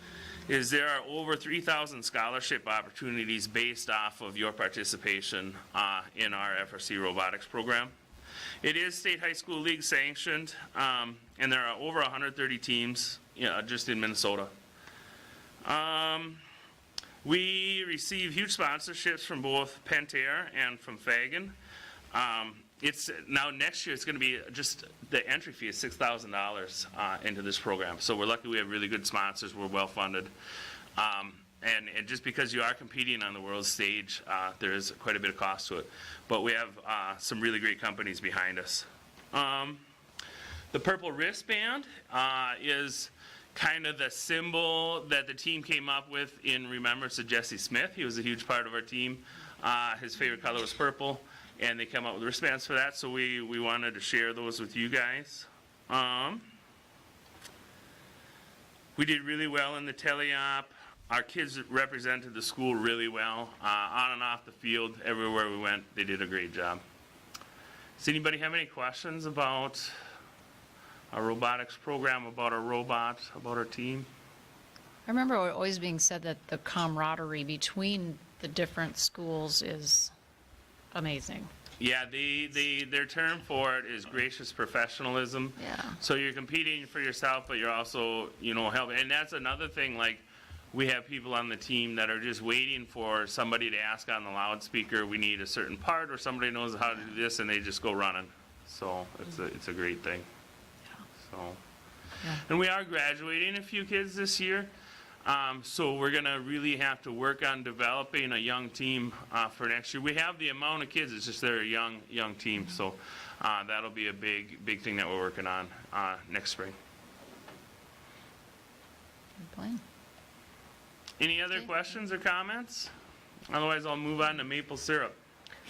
is there are over 3,000 scholarship opportunities based off of your participation in our FRC robotics program. It is State High School League sanctioned, and there are over 130 teams, just in Minnesota. We receive huge sponsorships from both Pentair and from Fagan. It's now next year it's going to be just the entry fee is $6,000 into this program. So we're lucky we have really good sponsors. We're well funded, and just because you are competing on the world stage, there is quite a bit of cost to it. But we have some really great companies behind us. The purple wristband is kind of the symbol that the team came up with in remembrance of Jesse Smith. He was a huge part of our team. His favorite color was purple, and they came up with wristbands for that, so we wanted to share those with you guys. We did really well in the teleop. Our kids represented the school really well. On and off the field, everywhere we went, they did a great job. Does anybody have any questions about our robotics program, about our robot, about our team? I remember always being said that the camaraderie between the different schools is amazing. Yeah, their term for it is gracious professionalism. Yeah. So you're competing for yourself, but you're also, helping. And that's another thing, like, we have people on the team that are just waiting for somebody to ask on the loudspeaker, we need a certain part, or somebody knows how to do this, and they just go running. So it's a great thing. So, Yeah. And we are graduating a few kids this year. So we're going to really have to work on developing a young team for next year. We have the amount of kids, it's just they're a young team. So that'll be a big thing that we're working on next spring. Good plan. Any other questions or comments? Otherwise, I'll move on to maple syrup.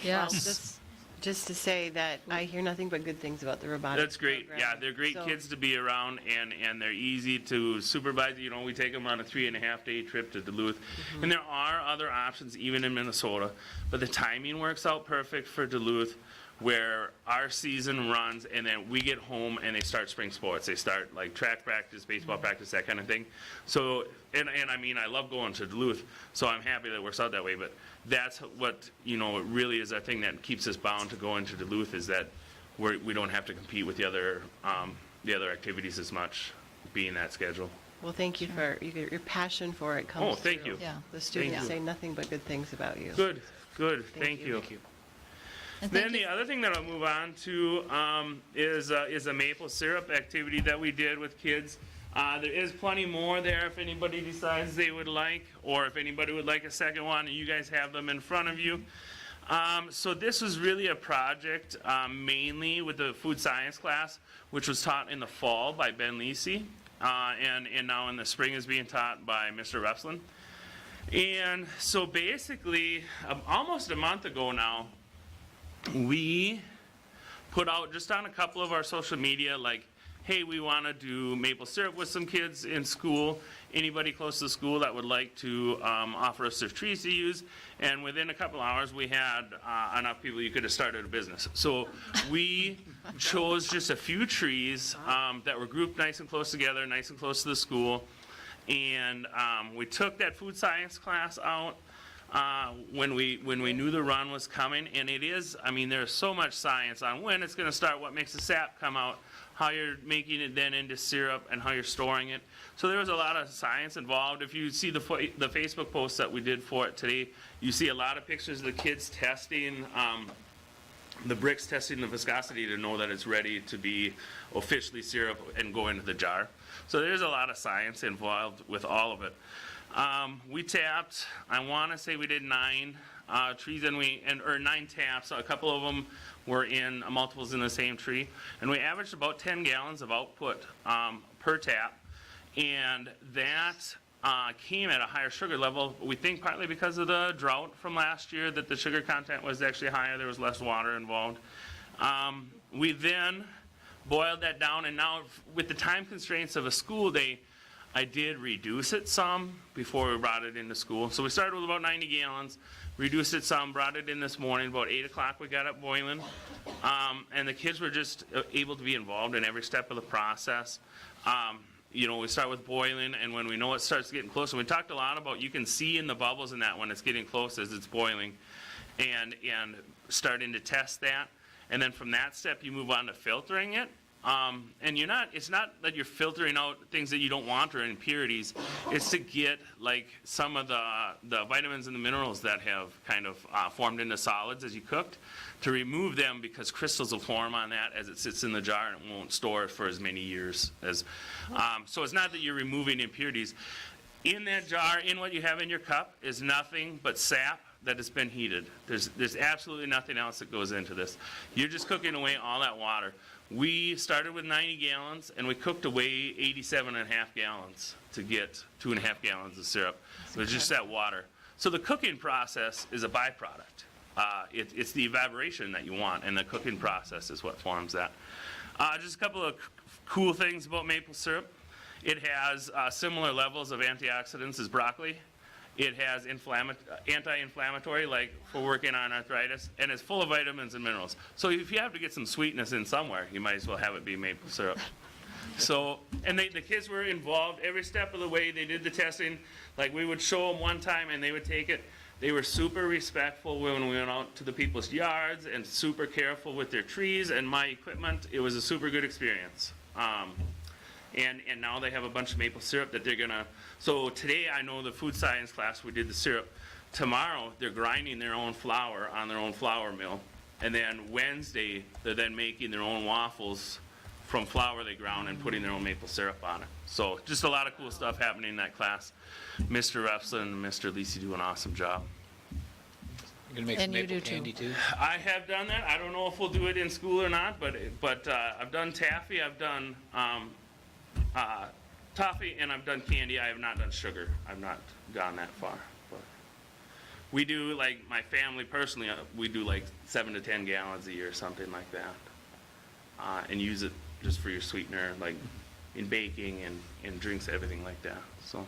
Yes. Well, just to say that I hear nothing but good things about the robotics. That's great. program. Yeah, they're great So- kids to be around, and they're easy to supervise. We take them on a 3.5-day trip to Duluth. And there are other options even in Minnesota, but the timing works out perfect for Duluth, where our season runs and then we get home and they start spring sports. They start like track practice, baseball practice, that kind of thing. So, and I mean, I love going to Duluth, so I'm happy that it works out that way, but that's what, it really is a thing that keeps us bound to going to Duluth, is that we don't have to compete with the other activities as much, being that schedule. Well, thank you for your passion for it comes Oh, thank through. you. Yeah. The students Thank you. say nothing but good things about you. Good, thank you. And Then thank the you. other thing that I'll move on to is a maple syrup activity that we did with kids. There is plenty more there if anybody decides they would like, or if anybody would like a second one, and you guys have them in front of you. So this was really a project mainly with the food science class, which was taught in the fall by Ben Lisi, and now in the spring is being taught by Mr. Repslin. And so basically, almost a month ago now, we put out just on a couple of our social media, like, hey, we want to do maple syrup with some kids in school. Anybody close to the school that would like to offer us their trees to use. And within a couple hours, we had enough people you could have started a business. So we chose just a few trees that were grouped nice and close together, nice and close to the school. And we took that food science class out when we knew the run was coming. And it is, I mean, there's so much science on when it's going to start, what makes the sap come out, how you're making it then into syrup, and how you're storing it. So there was a lot of science involved. If you see the Facebook post that we did for it today, you see a lot of pictures of the kids testing, the bricks testing the viscosity to know that it's ready to be officially syrup and go into the jar. So there's a lot of science involved with all of it. We tapped, I want to say we did 9 trees, or 9 taps. A couple of them were in multiples in the same tree, and we averaged about 10 gallons of output per tap, and that came at a higher sugar level. We think partly because of the drought from last year, that the sugar content was actually higher. There was less water involved. We then boiled that down, and now with the time constraints of a school day, I did reduce it some before we brought it into school. So we started with about 90 gallons, reduced it some, brought it in this morning. About 8 o'clock we got it boiling. And the kids were just able to be involved in every step of the process. You know, we start with boiling, and when we know it starts getting close, and we talked a lot about, you can see in the bubbles in that when it's getting close as it's boiling, and starting to test that. And then from that step, you move on to filtering it. And it's not that you're filtering out things that you don't want or impurities. It's to get like some of the vitamins and the minerals that have kind of formed into solids as you cooked, to remove them, because crystals will form on that as it sits in the jar, and it won't store it for as many years as. So it's not that you're removing impurities. In that jar, in what you have in your cup, is nothing but sap that has been heated. There's absolutely nothing else that goes into this. You're just cooking away all that water. We started with 90 gallons, and we cooked away 87.5 gallons to get 2.5 gallons of syrup. It was just that water. So the cooking process is a byproduct. It's the evaporation that you want, and the cooking process is what forms that. Just a couple of cool things about maple syrup. It has similar levels of antioxidants as broccoli. It has anti-inflammatory, like for working on arthritis, and it's full of vitamins and minerals. So if you have to get some sweetness in somewhere, you might as well have it be maple syrup. So, and the kids were involved every step of the way. They did the testing. Like, we would show them one time, and they would take it. They were super respectful when we went out to the people's yards, and super careful with their trees and my equipment. It was a super good experience. And now they have a bunch of maple syrup that they're gonna, so today I know the food science class, we did the syrup. Tomorrow, they're grinding their own flour on their own flour mill. And then Wednesday, they're then making their own waffles from flour they ground and putting their own maple syrup on it. So just a lot of cool stuff happening in that class. Mr. Repslin and Mr. Lisi do an awesome job. You're gonna make And some you maple do too. candy too? I have done that. I don't know if we'll do it in school or not, but I've done taffy, I've done toffee, and I've done candy. I have not done sugar. I've not gone that far. But we do, like, my family personally, we do like 7 to 10 gallons a year, something like that, and use it just for your sweetener, like in baking and drinks, everything like that. So,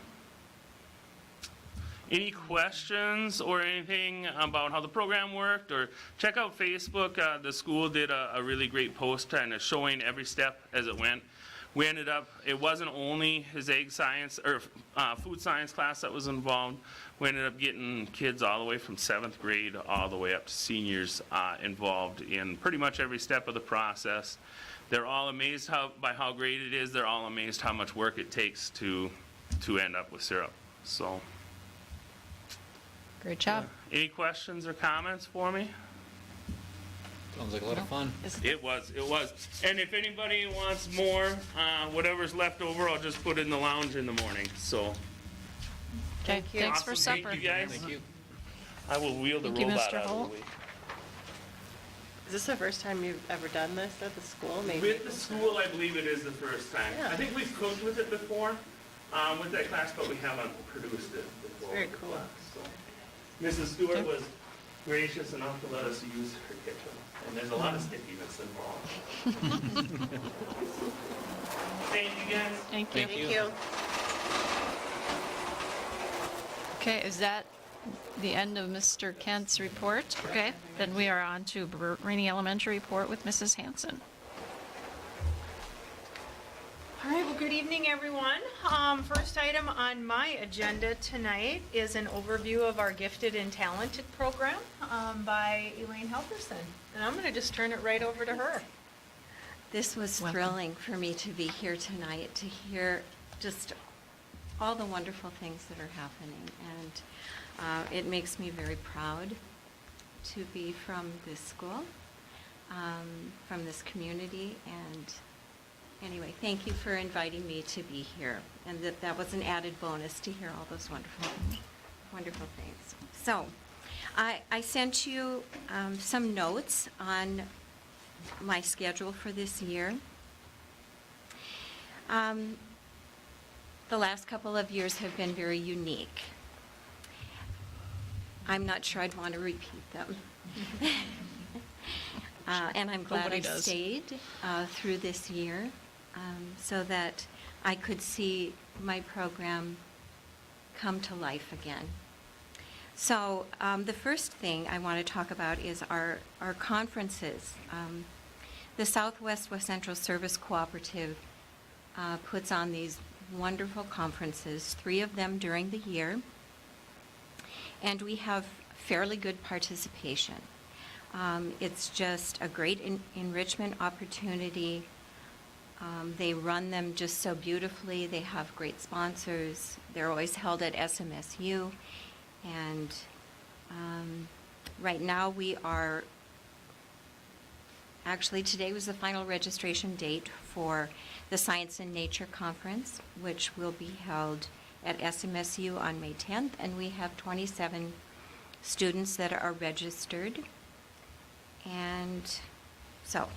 any questions or anything about how the program worked? Or check out Facebook. The school did a really great post kind of showing every step as it went. We ended up, it wasn't only his egg science or food science class that was involved. We ended up getting kids all the way from 7th grade all the way up to seniors involved in pretty much every step of the process. They're all amazed by how great it is. They're all amazed how much work it takes to end up with syrup. So, Great job. any questions or comments for me? Sounds like a lot of fun. It was. And if anybody wants more, whatever's left over, I'll just put in the lounge in the morning, so. Okay, thanks for Awesome. supper. Thank you, guys. Thank you. I will wheel the Thank you, robot Mr. out of Holt. the way. Is this the first time you've ever done this at the school? Maybe. With the school, I believe it is the first time. Yeah. I think we've cooked with it before, with that class, but we haven't produced it before. Very with the cool. class, so. Mrs. Stewart was gracious enough to let us use her kitchen, and there's a lot of stickiness involved. Thank you, guys. Thank you. Thank you. Okay, is that the end of Mr. Kent's report? Okay, then we are on to Rainy Elementary report with Mrs. Hanson. All right, well, good evening, everyone. First item on my agenda tonight is an overview of our Gifted and Talented program by Elaine Helperson. And I'm going to just turn it right over to her. This was Welcome. thrilling for me to be here tonight, to hear just all the wonderful things that are happening. And it makes me very proud to be from this school, from this community. And anyway, thank you for inviting me to be here. And that was an added bonus to hear all those wonderful things. So I sent you some notes on my schedule for this year. The last couple of years have been very unique. I'm not sure I'd want to repeat them. And I'm glad Nobody I does. stayed through this year so that I could see my program come to life again. So the first thing I want to talk about is our conferences. The Southwest West Central Service Cooperative puts on these wonderful conferences, 3 of them during the year, and we have fairly good participation. It's just a great enrichment opportunity. They run them just so beautifully. They have great sponsors. They're always held at SMSU. And right now we are, actually today was the final registration date for the Science and Nature Conference, which will be held at SMSU on May 10th. And we have 27 students that are registered. And so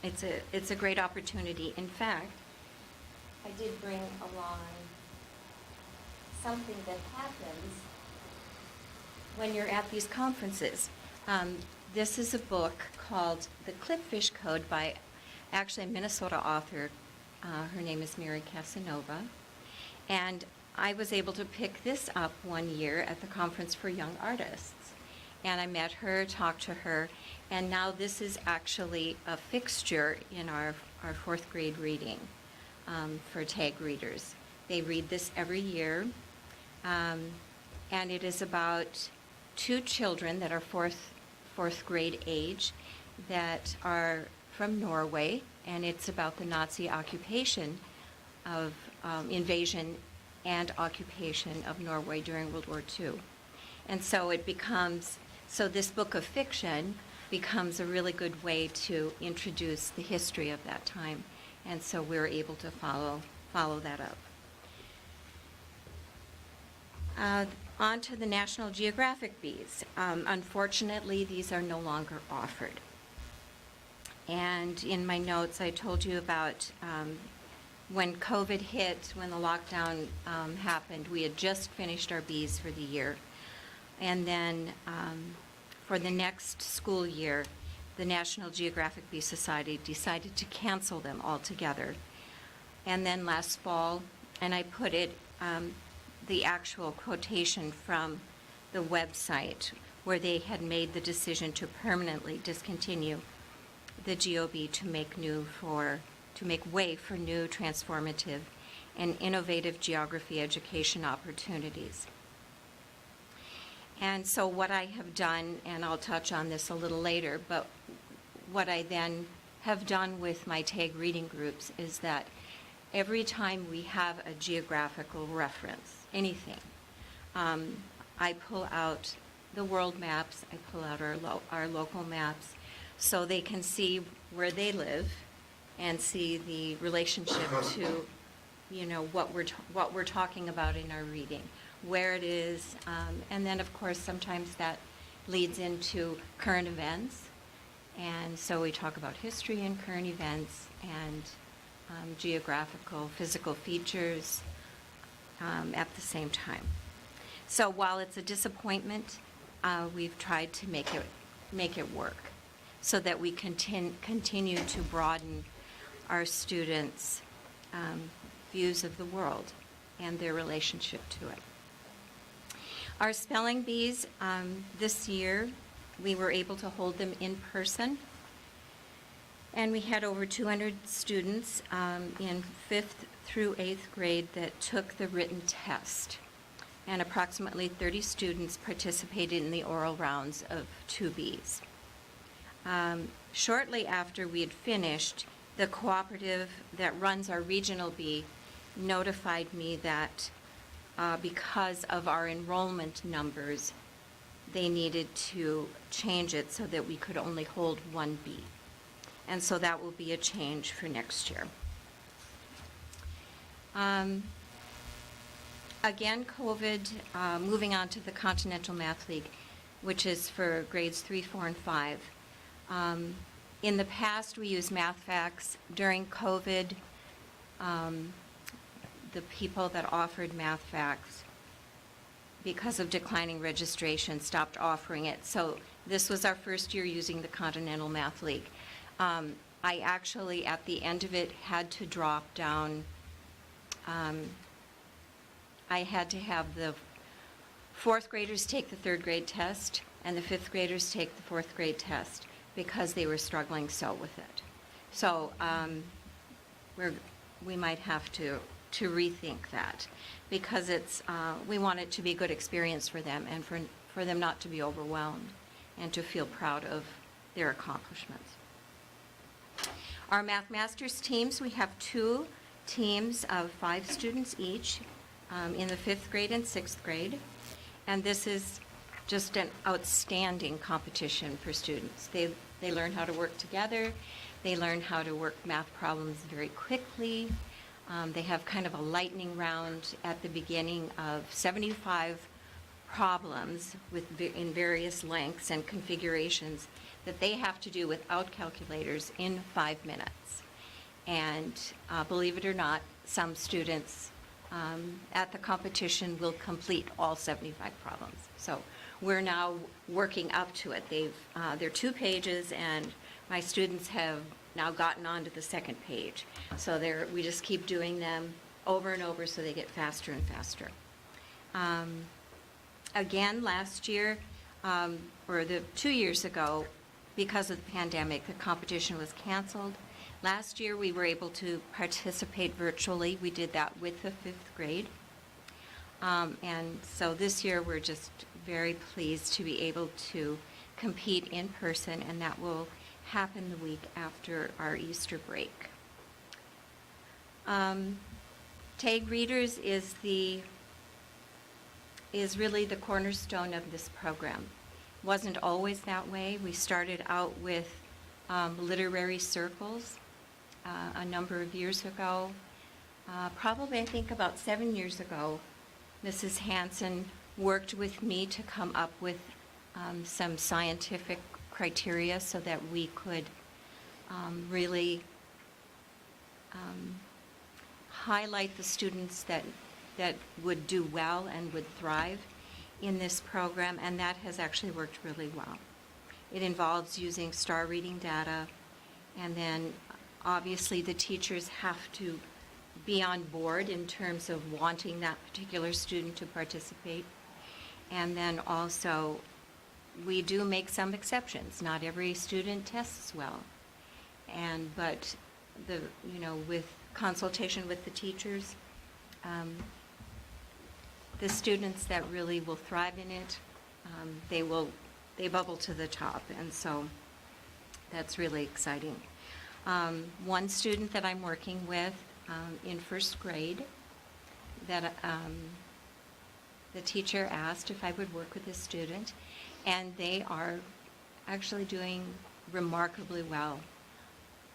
it's a great opportunity. In fact, I did bring along something that happens when you're at these conferences. This is a book called The Clipfish Code by actually a Minnesota author. Her name is Mary Casanova. And I was able to pick this up one year at the Conference for Young Artists. And I met her, talked to her, and now this is actually a fixture in our 4th grade reading for tag readers. They read this every year, and it is about 2 children that are fourth grade age that are from Norway, and it's about the Nazi occupation of invasion and occupation of Norway during World War II. And so so this book of fiction becomes a really good way to introduce the history of that time. And so we're able to follow that up. On to the National Geographic bees. Unfortunately, these are no longer offered. And in my notes, I told you about when COVID hit, when the lockdown happened, we had just finished our bees for the year. And then for the next school year, the National Geographic Bee Society decided to cancel them altogether. And then last fall, and I put it, the actual quotation from the website where they had made the decision to permanently discontinue the GOB to make way for new, transformative, and innovative geography education opportunities. And so what I have done, and I'll touch on this a little later, but what I then have done with my tag reading groups is that every time we have a geographical reference, anything, I pull out the world maps, I pull out our local maps, so they can see where they live and see the relationship to, you know, what we're talking about in our reading, where it is, and then, of course, sometimes that leads into current events. And so we talk about history and current events and geographical, physical features at the same time. So while it's a disappointment, we've tried to make it work so that we continue to broaden our students' views of the world and their relationship to it. Our spelling bees, this year, we were able to hold them in person, and we had over 200 students in 5th through 8th grade that took the written test, and approximately 30 students participated in the oral rounds of 2Bs. Shortly after we had finished, the cooperative that runs our regional bee notified me that because of our enrollment numbers, they needed to change it so that we could only hold one bee. And so that will be a change for next year. Again, COVID, moving on to the Continental Math League, which is for grades 3, 4, and 5. In the past, we used MathFacts. During COVID, the people that offered MathFacts, because of declining registration, stopped offering it. So this was our first year using the Continental Math League. I actually, at the end of it, had to drop down. I had to have the 4th graders take the 3rd grade test and the 5th graders take the 4th grade test because they were struggling so with it. So we might have to rethink that, because we want it to be a good experience for them and for them not to be overwhelmed and to feel proud of their accomplishments. Our Math Masters teams, we have 2 teams of 5 students each in the 5th grade and 6th grade, and this is just an outstanding competition for students. They learn how to work together, they learn how to work math problems very quickly. They have kind of a lightning round at the beginning of 75 problems in various lengths and configurations that they have to do without calculators in 5 minutes. And believe it or not, some students at the competition will complete all 75 problems. So we're now working up to it. They're 2 pages, and my students have now gotten onto the 2nd page. So we just keep doing them over and over so they get faster and faster. Again, last year, or 2 years ago, because of the pandemic, the competition was canceled. Last year, we were able to participate virtually. We did that with the 5th grade. And so this year, we're just very pleased to be able to compete in person, and that will happen the week after our Easter break. Tag Readers is really the cornerstone of this program. Wasn't always that way. We started out with literary circles a number of years ago. Probably, I think, about 7 years ago, Mrs. Hansen worked with me to come up with some scientific criteria so that we could really highlight the students that would do well and would thrive in this program, and that has actually worked really well. It involves using star reading data, and then obviously the teachers have to be on board in terms of wanting that particular student to participate. And then also, we do make some exceptions. Not every student tests well. But with consultation with the teachers, the students that really will thrive in it, they bubble to the top, and so that's really exciting. One student that I'm working with in 1st grade, that the teacher asked if I would work with this student, and they are actually doing remarkably well.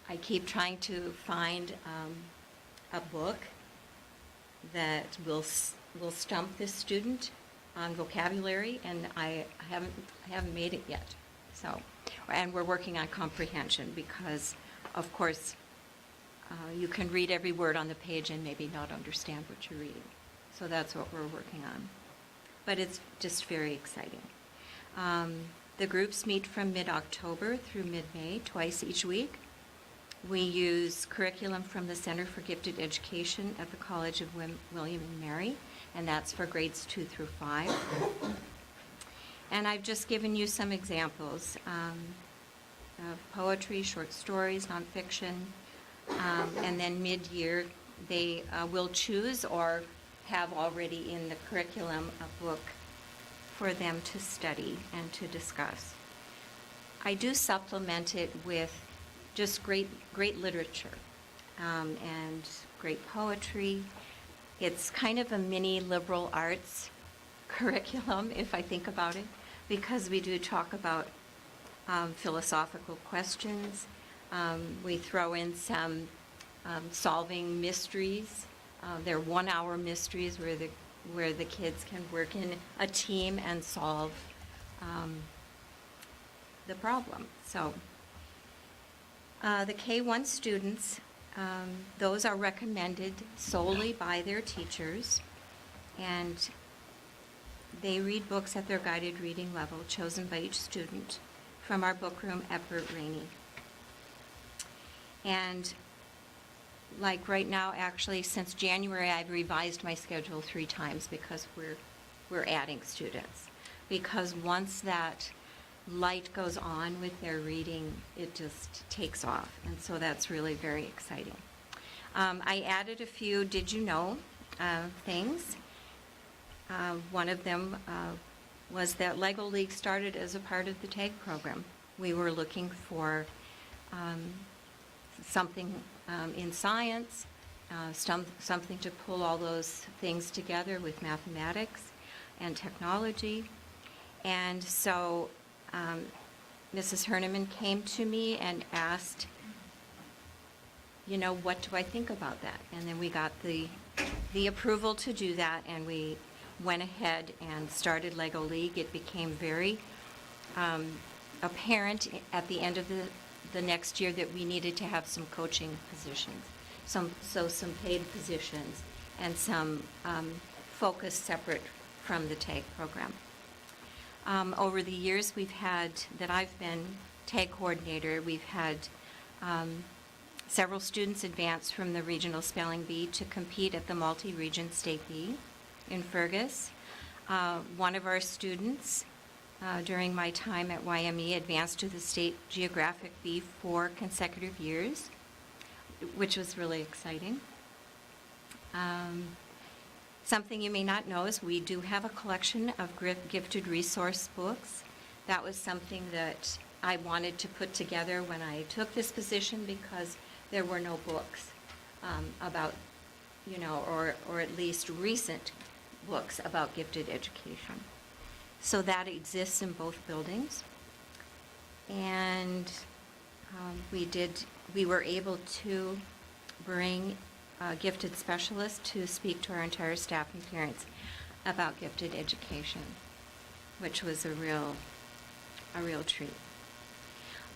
I keep trying to find a book that will stump this student on vocabulary, and I haven't made it yet. So, and we're working on comprehension because, of course, you can read every word on the page and maybe not understand what you're reading. So that's what we're working on. But it's just very exciting. The groups meet from mid-October through mid-May, twice each week. We use curriculum from the Center for Gifted Education at the College of William and Mary, and that's for grades 2 through 5. And I've just given you some examples of poetry, short stories, nonfiction, and then mid-year they will choose or have already in the curriculum a book for them to study and to discuss. I do supplement it with just great literature and great poetry. It's kind of a mini liberal arts curriculum, if I think about it, because we do talk about philosophical questions. We throw in some solving mysteries. They're 1-hour mysteries where the kids can work in a team and solve the problem. So the K-1 students, those are recommended solely by their teachers, and they read books at their guided reading level chosen by each student from our book room at Burt Rainey. And like right now, actually, since January, I've revised my schedule 3 times because we're adding students. Because once that light goes on with their reading, it just takes off. And so that's really very exciting. I added a few did you know things. One of them was that Lego League started as a part of the TAG program. We were looking for something in science, something to pull all those things together with mathematics and technology. And so Mrs. Herneman came to me and asked, what do I think about that? And then we got the approval to do that, and we went ahead and started Lego League. It became very apparent at the end of the next year that we needed to have some coaching positions, some paid positions, and some focus separate from the TAG program. Over the years that I've been TAG coordinator, we've had several students advance from the regional spelling bee to compete at the multi-region state bee in Fergus. One of our students during my time at YME advanced to the state Geographic bee 4 consecutive years, which was really exciting. Something you may not know is we do have a collection of gifted resource books. That was something that I wanted to put together when I took this position because there were no books about, or at least recent books about gifted education. So that exists in both buildings. And we were able to bring a gifted specialist to speak to our entire staff and parents about gifted education, which was a real treat.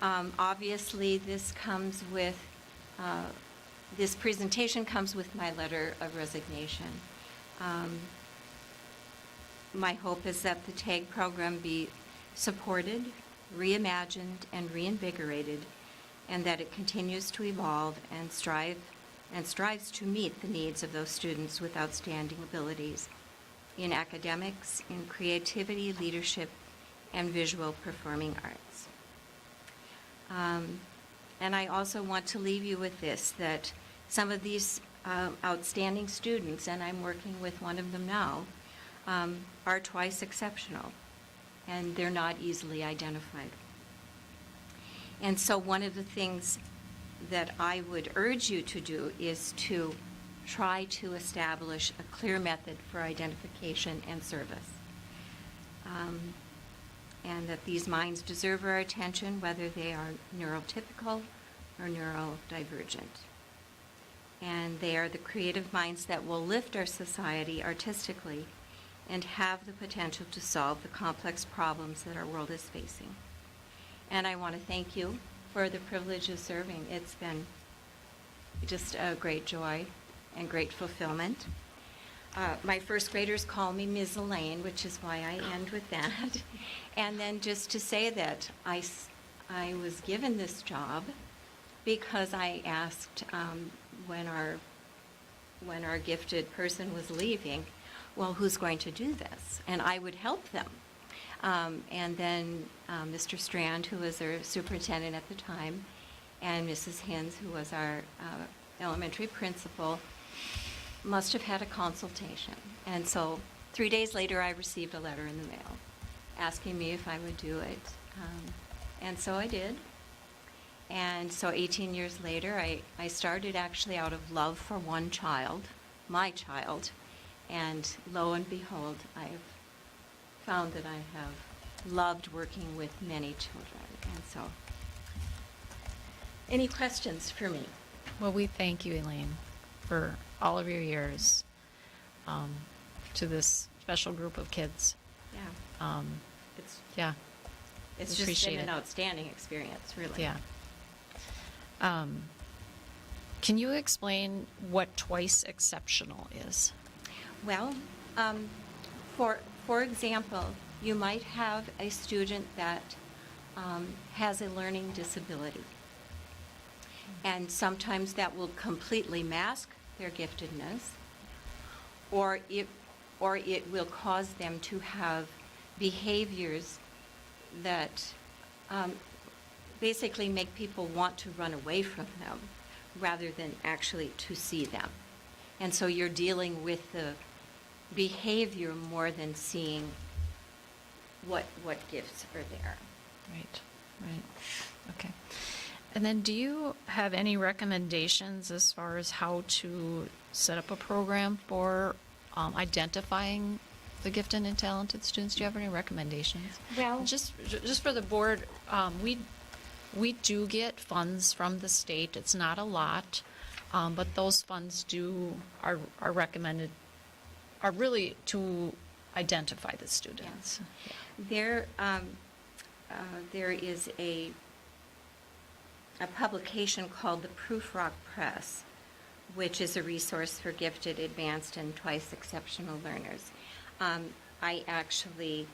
Obviously, this presentation comes with my letter of resignation. My hope is that the TAG program be supported, reimagined, and reinvigorated, and that it continues to evolve and strives to meet the needs of those students with outstanding abilities in academics, in creativity, leadership, and visual performing arts. And I also want to leave you with this, that some of these outstanding students, and I'm working with one of them now, are twice exceptional, and they're not easily identified. And so one of the things that I would urge you to do is to try to establish a clear method for identification and service. and that these minds deserve our attention, whether they are neurotypical or neurodivergent. And they are the creative minds that will lift our society artistically and have the potential to solve the complex problems that our world is facing. And I want to thank you for the privilege of serving. It's been just a great joy and great fulfillment. My first graders call me Ms. Elaine, which is why I end with that. And then just to say that I was given this job because I asked when our gifted person was leaving, well, who's going to do this? And I would help them. And then Mr. Strand, who was our superintendent at the time, and Mrs. Hins, who was our elementary principal, must have had a consultation. And so 3 days later, I received a letter in the mail asking me if I would do it. And so I did. And so 18 years later, I started actually out of love for one child, my child. And lo and behold, I've found that I have loved working with many children. And so, any questions for me? Well, we thank you, Elaine, for all of your years to this special group of kids. Yeah. It's Yeah. It's just Appreciate been an it. outstanding experience, really. Yeah. Can you explain what twice exceptional is? Well, for example, you might have a student that has a learning disability. And sometimes that will completely mask their giftedness, or it will cause them to have behaviors that basically make people want to run away from them rather than actually to see them. And so you're dealing with the behavior more than seeing what gifts are there. Right. Okay. And then do you have any recommendations as far as how to set up a program for identifying the gifted and talented students? Do you have any recommendations? Well, Just for the board, we do get funds from the state. It's not a lot, but those funds are recommended, are really to identify the students. there is a publication called the Proof Rock Press, which is a resource for gifted, advanced, and twice exceptional learners. I actually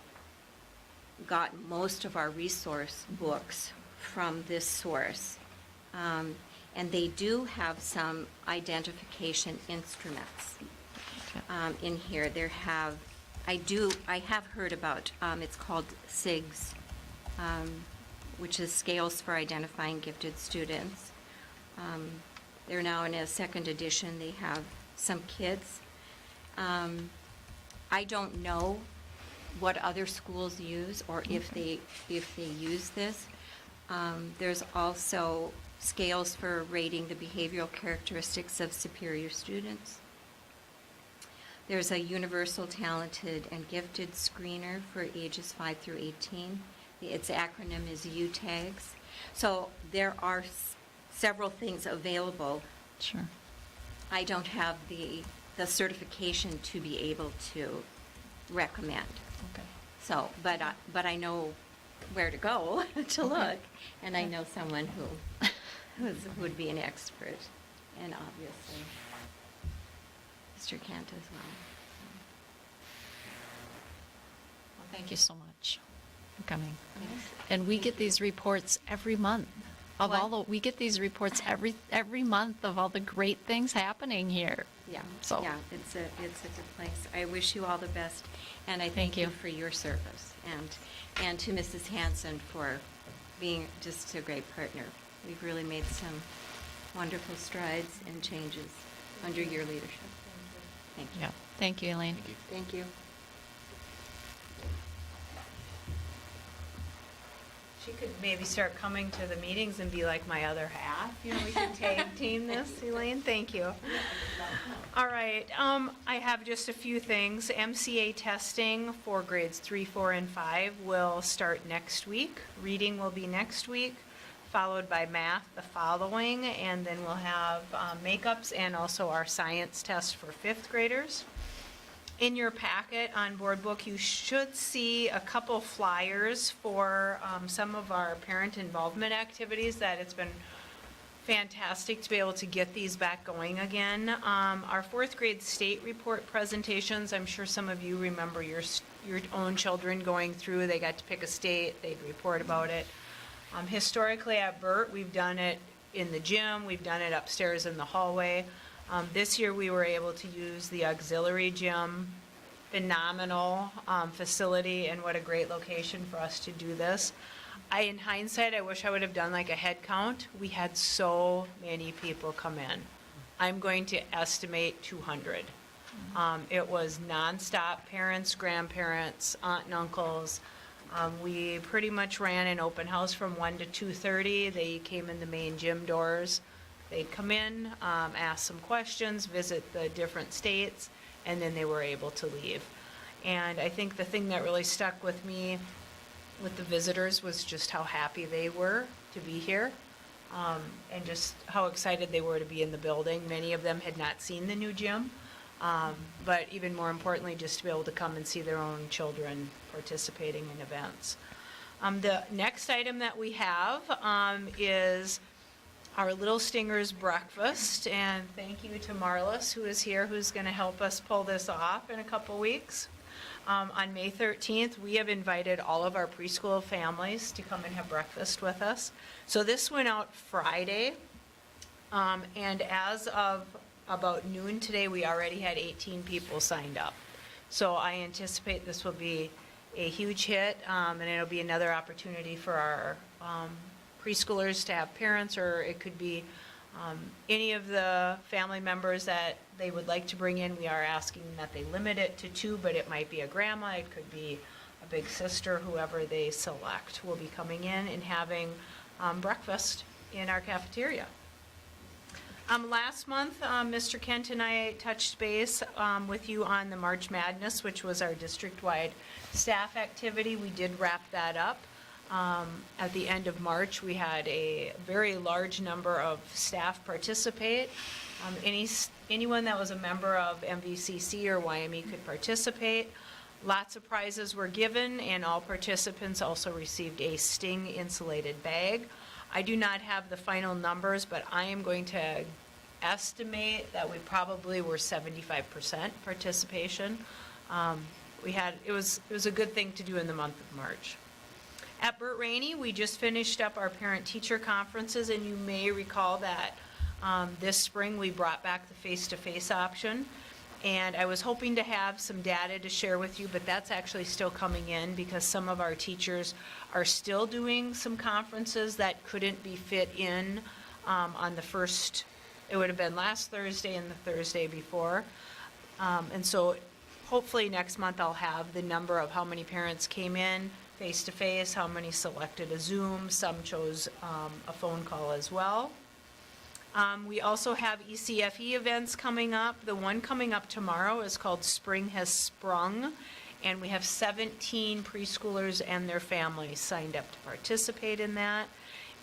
got most of our resource books from this source. And they do have some identification instruments in here. I have heard about, it's called SIGS, which is Scales for Identifying Gifted Students. They're now in a second edition. They have some kits. I don't know what other schools use or if they use this. There's also scales for rating the behavioral characteristics of superior students. There's a universal talented and gifted screener for ages 5 through 18. Its acronym is UTAGS. So there are several things available. Sure. I don't have the certification to be able to recommend. Okay. So, but I know where to go to look, and I know someone who would be an expert, and obviously Mr. Kent as well. Well, thank you so much for coming. Yes. And we get these reports every month we get these reports every month of all the great things happening here. Yeah. So Yeah, it's a good place. I wish you all the best, and I thank you for your service, and to Mrs. Hanson for being just a great partner. We've really made some wonderful strides and changes under your leadership. Thank you. Yeah. Thank you, Elaine. Thank you. Thank you. She could maybe start coming to the meetings and be like my other half. You know, we could tag team this, Elaine, thank you. All right, I have just a few things. MCA testing for grades 3, 4, and 5 will start next week. Reading will be next week, followed by math the following, and then we'll have makeups and also our science test for 5th graders. In your packet on board book, you should see a couple flyers for some of our parent involvement activities that it's been fantastic to be able to get these back going again. Our 4th grade state report presentations, I'm sure some of you remember your own children going through. They got to pick a state, they'd report about it. Historically at Burt, we've done it in the gym, we've done it upstairs in the hallway. This year we were able to use the auxiliary gym, phenomenal facility, and what a great location for us to do this. In hindsight, I wish I would have done like a head count. We had so many people come in. I'm going to estimate 200. It was nonstop, parents, grandparents, aunt and uncles. We pretty much ran an open house from 1 to 2:30. They came in the main gym doors. They'd come in, ask some questions, visit the different states, and then they were able to leave. And I think the thing that really stuck with me with the visitors was just how happy they were to be here, and just how excited they were to be in the building. Many of them had not seen the new gym, but even more importantly, just to be able to come and see their own children participating in events. The next item that we have is our Little Stingers breakfast, and thank you to Marlis, who is here, who's going to help us pull this off in a couple weeks. On May 13th, we have invited all of our preschool families to come and have breakfast with us. So this went out Friday, and as of about noon today, we already had 18 people signed up. So I anticipate this will be a huge hit, and it'll be another opportunity for our preschoolers to have parents, or it could be any of the family members that they would like to bring in. We are asking that they limit it to 2, but it might be a grandma, it could be a big sister, whoever they select will be coming in and having breakfast in our cafeteria. Last month, Mr. Kent and I touched base with you on the March Madness, which was our district-wide staff activity. We did wrap that up. At the end of March, we had a very large number of staff participate. Anyone that was a member of MVCC or YME could participate. Lots of prizes were given, and all participants also received a Sting insulated bag. I do not have the final numbers, but I am going to estimate that we probably were 75% participation. It was a good thing to do in the month of March. At Burt Rainey, we just finished up our parent-teacher conferences, and you may recall that this spring we brought back the face-to-face option. And I was hoping to have some data to share with you, but that's actually still coming in because some of our teachers are still doing some conferences that couldn't be fit in on the first, it would have been last Thursday and the Thursday before. And so hopefully next month I'll have the number of how many parents came in face-to-face, how many selected a Zoom, some chose a phone call as well. We also have ECFE events coming up. The one coming up tomorrow is called Spring Has Sprung, and we have 17 preschoolers and their families signed up to participate in that.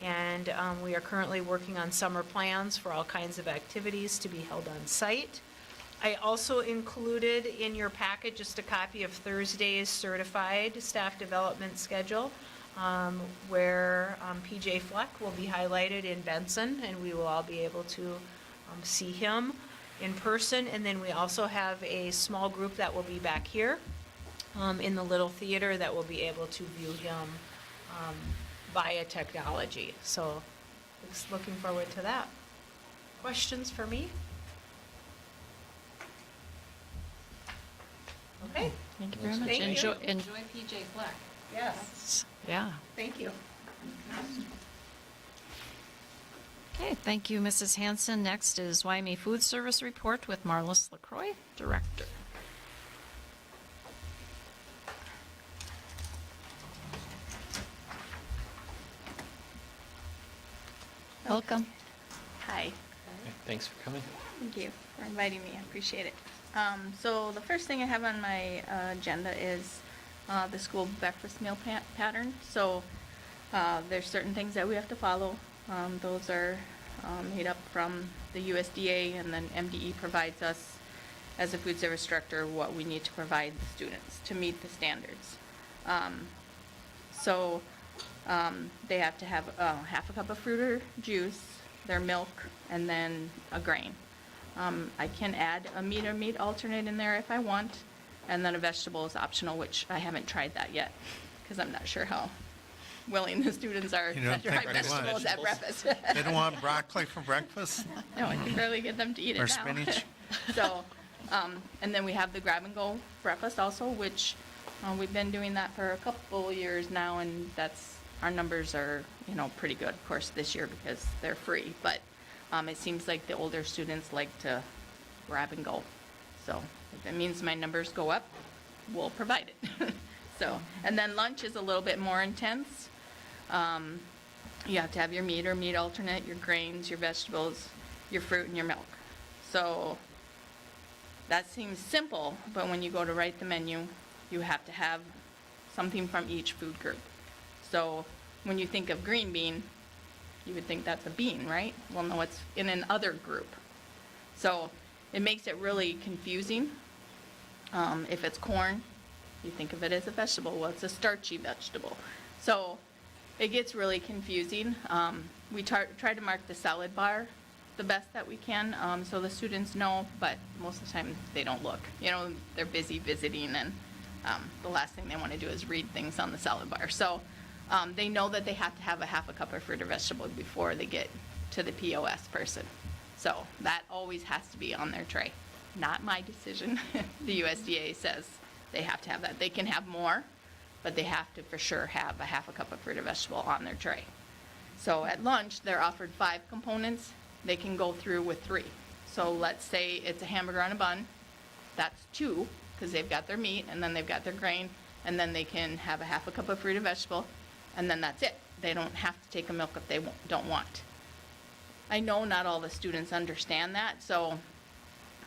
And we are currently working on summer plans for all kinds of activities to be held on site. I also included in your packet just a copy of Thursday's certified staff development schedule, where PJ Fleck will be highlighted in Benson, and we will all be able to see him in person. And then we also have a small group that will be back here in the little theater that will be able to view him via technology. So looking forward to that. Questions for me? Okay. Thank you very much. Thank you. Enjoy PJ Fleck. Yes. Yeah. Thank you. Okay, thank you, Mrs. Hanson. Next is YME Food Service Report with Marlis LaCroix, Director. Welcome. Hi, Okay, thanks for coming. thank you for inviting me, I appreciate it. So the first thing I have on my agenda is the school breakfast meal pattern. So there's certain things that we have to follow. Those are made up from the USDA, and then MDE provides us, as a food service director, what we need to provide the students to meet the standards. So they have to have half a cup of fruit or juice, their milk, and then a grain. I can add a meat or meat alternate in there if I want, and then a vegetable is optional, which I haven't tried that yet, because I'm not sure how willing the students are You don't to try think they want vegetables at breakfast. They don't want broccoli for breakfast? No, I can barely get them to eat it now. Or spinach? So, and then we have the grab-and-go breakfast also, which we've been doing that for a couple years now, and our numbers are, pretty good, of course, this year because they're free. But it seems like the older students like to grab and go. So if it means my numbers go up, we'll provide it. So, and then lunch is a little bit more intense. You have to have your meat or meat alternate, your grains, your vegetables, your fruit, and your milk. So that seems simple, but when you go to write the menu, you have to have something from each food group. So when you think of green bean, you would think that's a bean, right? Well, no, it's in an other group. So it makes it really confusing. If it's corn, you think of it as a vegetable. Well, it's a starchy vegetable. So it gets really confusing. We try to mark the salad bar the best that we can, so the students know, but most of the time they don't look. They're busy visiting, and the last thing they want to do is read things on the salad bar. So they know that they have to have a half a cup of fruit or vegetable before they get to the POS person. So that always has to be on their tray. Not my decision. The USDA says they have to have that. They can have more, but they have to for sure have a half a cup of fruit or vegetable on their tray. So at lunch, they're offered 5 components. They can go through with 3. So let's say it's a hamburger on a bun. That's 2, because they've got their meat, and then they've got their grain, and then they can have a half a cup of fruit or vegetable, and then that's it. They don't have to take a milk if they don't want. I know not all the students understand that, so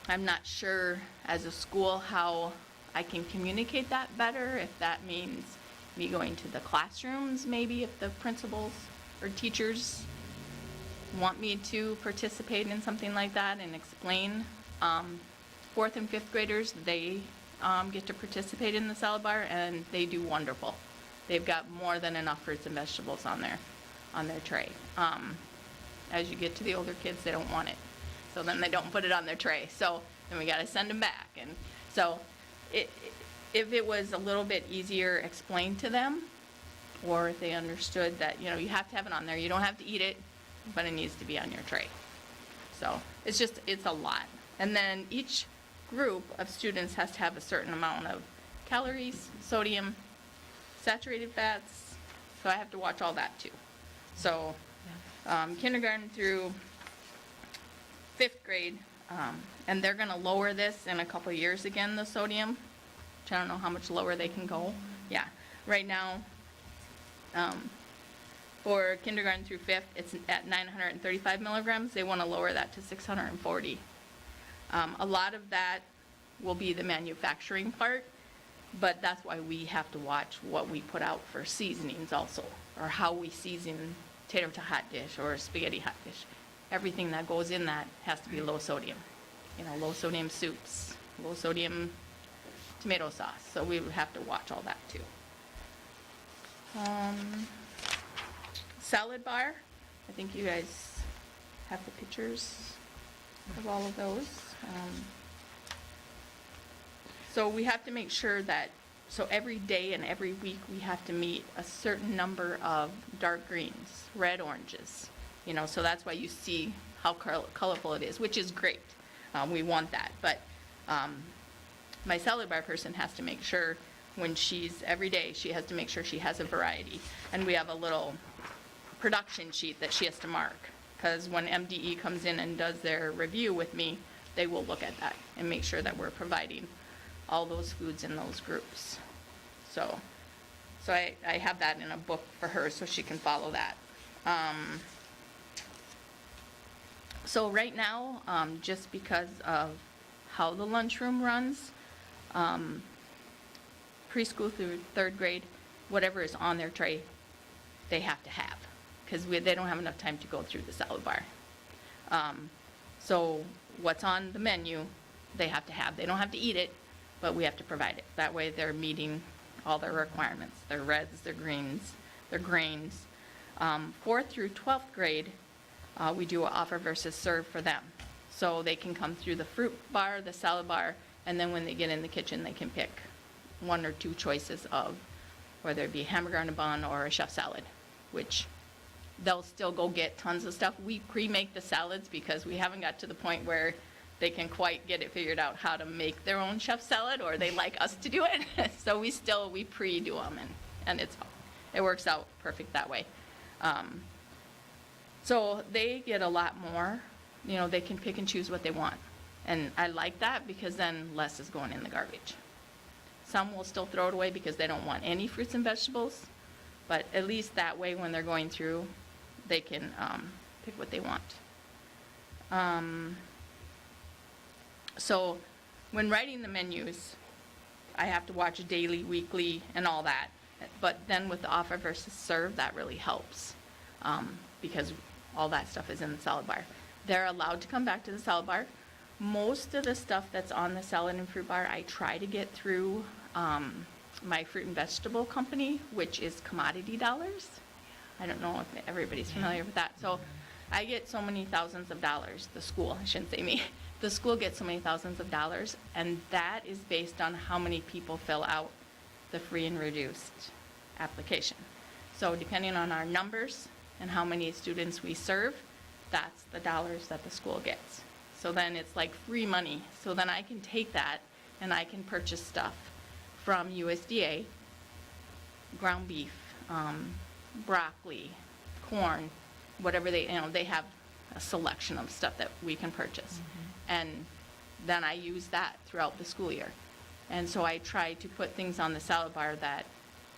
I'm not sure as a school how I can communicate that better, if that means me going to the classrooms, maybe if the principals or teachers want me to participate in something like that and explain. 4th and 5th graders, they get to participate in the salad bar, and they do wonderful. They've got more than enough fruits and vegetables on their tray. As you get to the older kids, they don't want it. So then they don't put it on their tray. So then we got to send them back. And so if it was a little bit easier explained to them, or if they understood that, you have to have it on there. You don't have to eat it, but it needs to be on your tray. So it's a lot. And then each group of students has to have a certain amount of calories, sodium, saturated fats. So I have to watch all that too. So kindergarten through 5th grade, and they're going to lower this in a couple years again, the sodium, which I don't know how much lower they can go. Yeah, right now, for kindergarten through 5th, it's at 935 milligrams. They want to lower that to 640. A lot of that will be the manufacturing part, but that's why we have to watch what we put out for seasonings also, or how we season tater to hot dish or spaghetti hot dish. Everything that goes in that has to be low sodium. Low sodium soups, low sodium tomato sauce. So we would have to watch all that too. Salad bar, I think you guys have the pictures of all of those. So we have to make sure that, so every day and every week we have to meet a certain number of dark greens, red, oranges. So that's why you see how colorful it is, which is great. We want that. But my salad bar person has to make sure every day, she has to make sure she has a variety. And we have a little production sheet that she has to mark, because when MDE comes in and does their review with me, they will look at that and make sure that we're providing all those foods in those groups. So I have that in a book for her so she can follow that. So right now, just because of how the lunchroom runs, preschool through third grade, whatever is on their tray, they have to have, because they don't have enough time to go through the salad bar. So what's on the menu, they have to have. They don't have to eat it, but we have to provide it. That way they're meeting all their requirements, their reds, their greens, their grains. 4th through 12th grade, we do an offer versus serve for them. So they can come through the fruit bar, the salad bar, and then when they get in the kitchen, they can pick 1 or 2 choices of whether it be a hamburger on a bun or a chef salad, which they'll still go get tons of stuff. We pre-make the salads because we haven't got to the point where they can quite get it figured out how to make their own chef salad, or they like us to do it. So we pre-do them, and it works out perfect that way. So they get a lot more, they can pick and choose what they want. And I like that because then less is going in the garbage. Some will still throw it away because they don't want any fruits and vegetables, but at least that way when they're going through, they can pick what they want. So when writing the menus, I have to watch daily, weekly, and all that. But then with the offer versus serve, that really helps because all that stuff is in the salad bar. They're allowed to come back to the salad bar. Most of the stuff that's on the salad and fruit bar, I try to get through my fruit and vegetable company, which is Commodity Dollars. I don't know if everybody's familiar with that. So I get so many thousands of dollars, the school, I shouldn't say me. The school gets so many thousands of dollars, and that is based on how many people fill out the free and reduced application. So depending on our numbers and how many students we serve, that's the dollars that the school gets. So then it's like free money. So then I can take that and I can purchase stuff from USDA, ground beef, broccoli, corn, whatever they have a selection of stuff that we can purchase. And then I use that throughout the school year. And so I try to put things on the salad bar that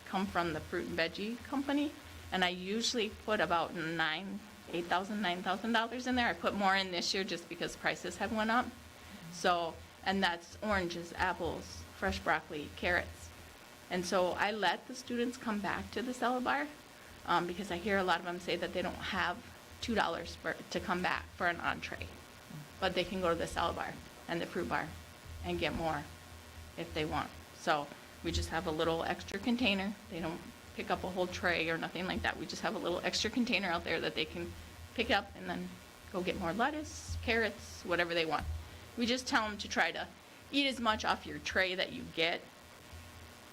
come from the fruit and veggie company. And I usually put about $9,000 in there. I put more in this year just because prices have went up. So, and that's oranges, apples, fresh broccoli, carrots. And so I let the students come back to the salad bar because I hear a lot of them say that they don't have $2 to come back for an entree. But they can go to the salad bar and the fruit bar and get more if they want. So we just have a little extra container. They don't pick up a whole tray or nothing like that. We just have a little extra container out there that they can pick up and then go get more lettuce, carrots, whatever they want. We just tell them to try to eat as much off your tray that you get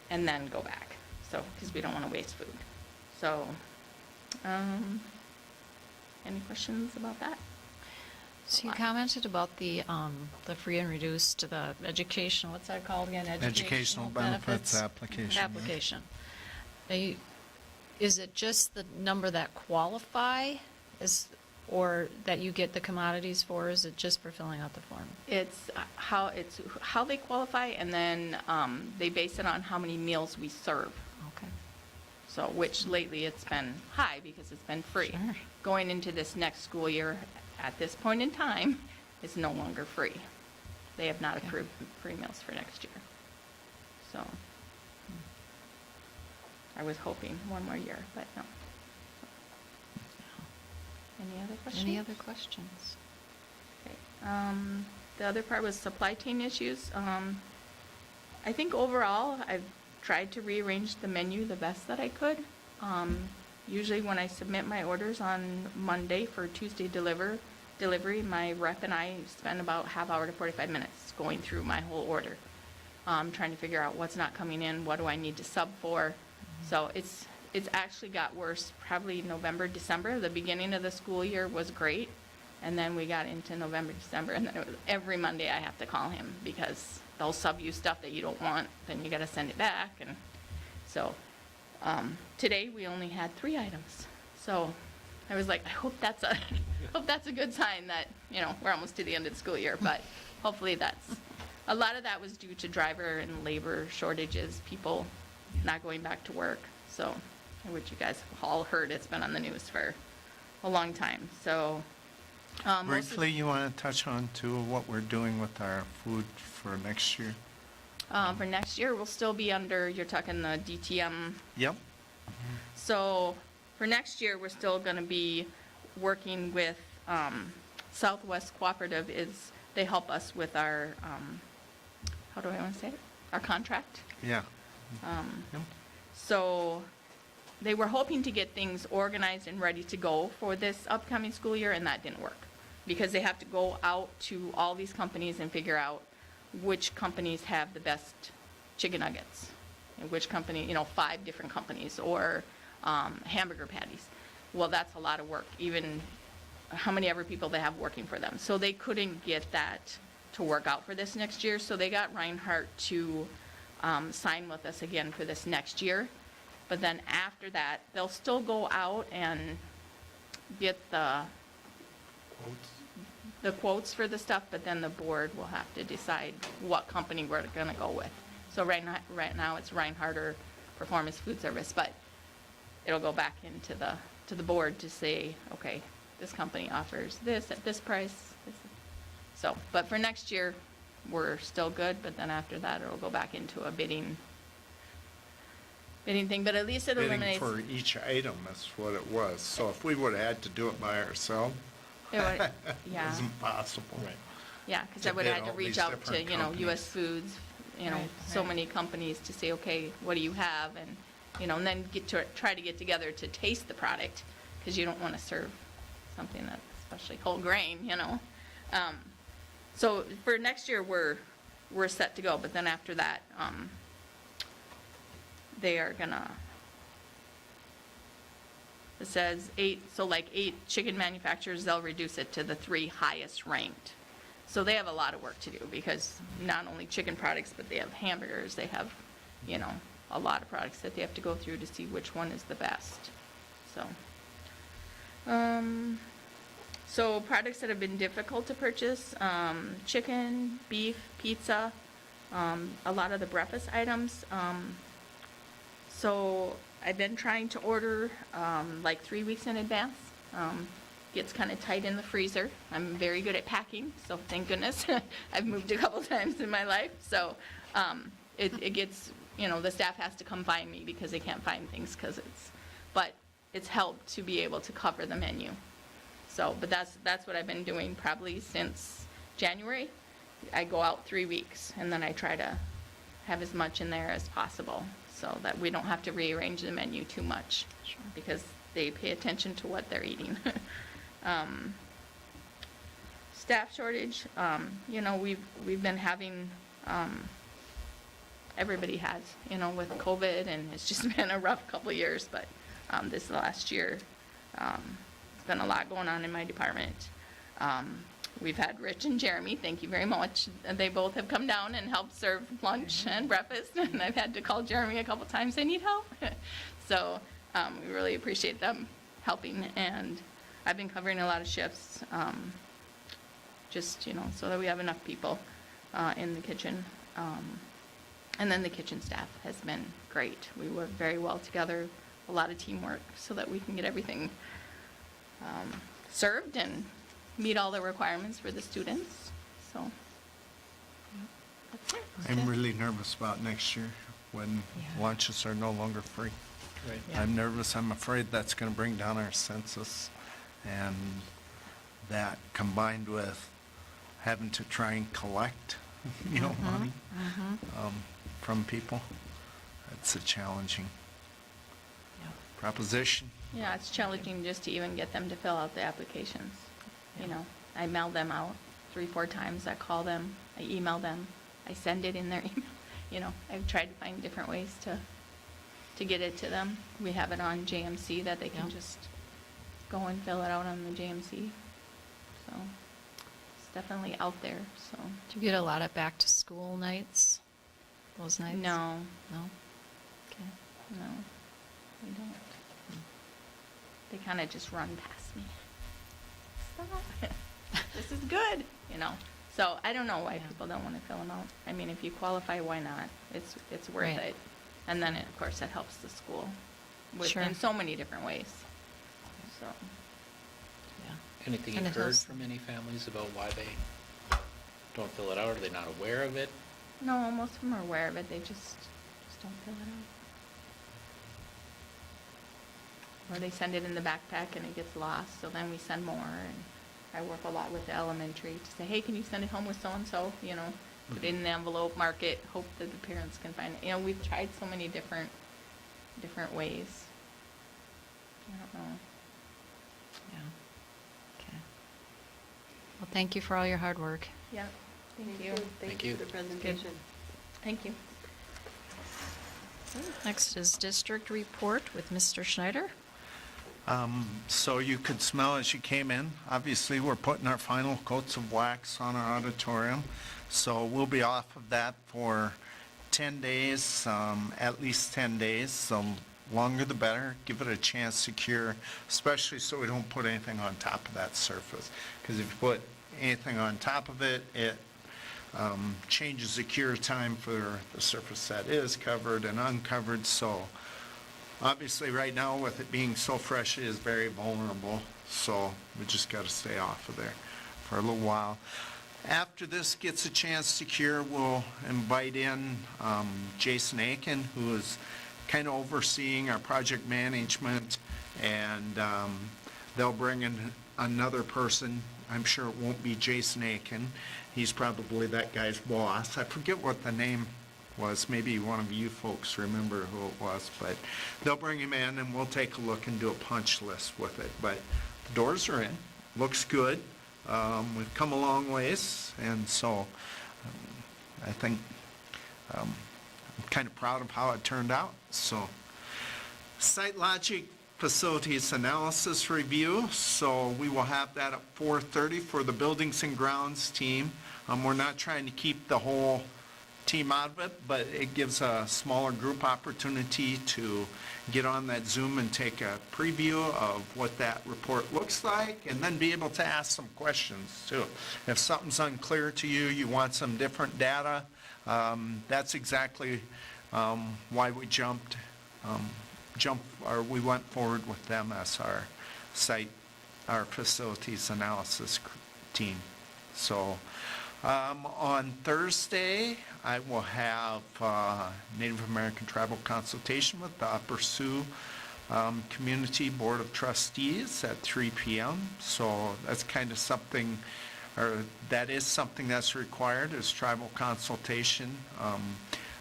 and then go back. So, because we don't want to waste food. So, any questions about that? So you commented about the free and reduced, the educational, what's that called again? Educational benefits application. Application. Is it just the number that qualify, or that you get the commodities for? Or is it just for filling out the form? It's how they qualify, and then they base it on how many meals we serve. Okay. So, which lately it's been high because it's been free. Sure. Going into this next school year, at this point in time, it's no longer free. They have not approved free meals for next year. So, I was hoping one more year, but no. Any other questions? Any other questions? Okay. The other part was supply chain issues. I think overall, I've tried to rearrange the menu the best that I could. Usually when I submit my orders on Monday for Tuesday delivery, my rep and I spend about half hour to 45 minutes going through my whole order, trying to figure out what's not coming in, what do I need to sub for. So it's actually got worse probably November, December. The beginning of the school year was great, and then we got into November, December, and then it was every Monday I have to call him because they'll sub you stuff that you don't want, then you got to send it back. And so today we only had 3 items. So I was like, I hope that's a good sign that, we're almost to the end of the school year, but hopefully a lot of that was due to driver and labor shortages, people not going back to work. So, which you guys have all heard, it's been on the news for a long time. So Briefly, you want to touch on too what we're doing with our food for next year? For next year, we'll still be under, you're talking the DTM. Yep. So for next year, we're still going to be working with Southwest Cooperative. They help us with our, how do I want to say it? Our contract. Yeah. Yep. So they were hoping to get things organized and ready to go for this upcoming school year, and that didn't work. Because they have to go out to all these companies and figure out which companies have the best chicken nuggets. And which company, 5 different companies, or hamburger patties. Well, that's a lot of work, even how many ever people they have working for them. So they couldn't get that to work out for this next year. So they got Reinhardt to sign with us again for this next year. But then after that, they'll still go out and get the quotes for the stuff, but then the board will have to decide what company we're gonna go with. So right now it's Reinhardt or Performance Food Service, but it'll go back into the board to say, okay, this company offers this at this price. So, but for next year, we're still good, but then after that, it'll go back into a bidding thing, but at least it eliminates. Bidding for each item is what it was. So if we would have had to do it by ourselves, yeah. it wasn't possible. Right. Yeah, because To I would bid have had all to reach these out to, different companies. US Foods, so many companies to say, okay, what do you have? And, and then try to get together to taste the product, because you don't want to serve something that's especially whole grain, So for next year, we're set to go, but then after that, they are gonna, it says 8 chicken manufacturers, they'll reduce it to the 3 highest ranked. So they have a lot of work to do, because not only chicken products, but they have hamburgers, they have, a lot of products that they have to go through to see which one is the best. So products that have been difficult to purchase, chicken, beef, pizza, a lot of the breakfast items. So I've been trying to order 3 weeks in advance. Gets kind of tight in the freezer. I'm very good at packing, so thank goodness. I've moved a couple times in my life, so it gets, the staff has to come find me because they can't find things, but it's helped to be able to cover the menu. So, but that's what I've been doing probably since January. I go out 3 weeks, and then I try to have as much in there as possible, so that we don't have to rearrange the menu too much, because they pay attention to what they're eating. Staff shortage, we've been having, everybody has, with COVID, and it's just been a rough couple of years, but this last year, it's been a lot going on in my department. We've had Rich and Jeremy, thank you very much. They both have come down and helped serve lunch and breakfast, and I've had to call Jeremy a couple times, I need help. So we really appreciate them helping, and I've been covering a lot of shifts, just, so that we have enough people in the kitchen. And then the kitchen staff has been great. We work very well together, a lot of teamwork, so that we can get everything served and meet all the requirements for the students, so. That's it. I'm really nervous about next year when lunches are no longer free. Right. Yeah. I'm nervous. I'm afraid that's going to bring down our census, and that combined with having to try and collect, money from people, it's a challenging proposition. Yeah, it's challenging just to even get them to fill out the applications. I mail them out 3-4 times, I call them, I email them, I send it in their email. I've tried to find different ways to get it to them. We have it on JMC that they can just go and fill it out on the JMC. So it's definitely out there, so. Do you get a lot of back-to-school nights, those nights? No. No? Okay. No, we don't. They kind of just run past me. Stop. This is good, So I don't know why people don't want to fill them out. I mean, if you qualify, why not? It's worth Right. it. And then, of course, it helps the school Sure. in so many different ways. So, Anything And you've it heard helps. from any families about why they don't fill it out? Are they not aware of it? No, most of them are aware of it, they just don't fill it out. Or they send it in the backpack and it gets lost, so then we send more, and I work a lot with the elementary to say, hey, can you send it home with so-and-so, you know? Put it in an envelope, mark it, hope that the parents can find it. You know, we've tried so many different ways. I don't know. Yeah. Okay. Well, thank you for all your hard work. Yeah, thank you. Thank you. for the presentation. Thank you. Next is district report with Mr. Schneider. So you could smell as you came in. Obviously, we're putting our final coats of wax on our auditorium. So we'll be off of that for 10 days, at least 10 days. So longer the better. Give it a chance to cure, especially so we don't put anything on top of that surface. Because if you put anything on top of it, it changes the cure time for the surface that is covered and uncovered. So obviously, right now, with it being so fresh, it is very vulnerable, so we just got to stay off of there for a little while. After this gets a chance to cure, we'll invite in Jason Aiken, who is kind of overseeing our project management, and they'll bring in another person. I'm sure it won't be Jason Aiken. He's probably that guy's boss. I forget what the name was. Maybe one of you folks remember who it was, but they'll bring him in and we'll take a look and do a punch list with it. But the doors are in, looks good. We've come a long ways, and so I think I'm kind of proud of how it turned out. So Site Logic Facilities Analysis Review, so we will have that at 4:30 for the Buildings and Grounds team. We're not trying to keep the whole team out of it, but it gives a smaller group opportunity to get on that Zoom and take a preview of what that report looks like, and then be able to ask some questions too. If something's unclear to you, you want some different data, that's exactly why we we went forward with them as our facilities analysis team. So on Thursday, I will have Native American Tribal Consultation with the Upper Sioux Community Board of Trustees at 3 p.m. So that's kind of something, or that is something that's required, is tribal consultation.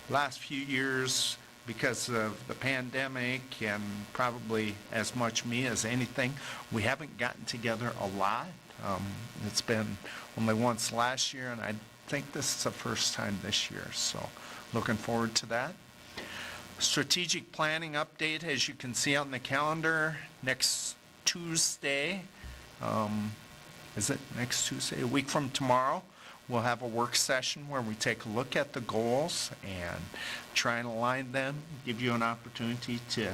Last few years, because of the pandemic and probably as much me as anything, we haven't gotten together a lot. It's been only once last year, and I think this is the first time this year, so looking forward to that. Strategic planning update, as you can see on the calendar, next Tuesday, is it next Tuesday? A week from tomorrow, we'll have a work session where we take a look at the goals and try and align them, give you an opportunity to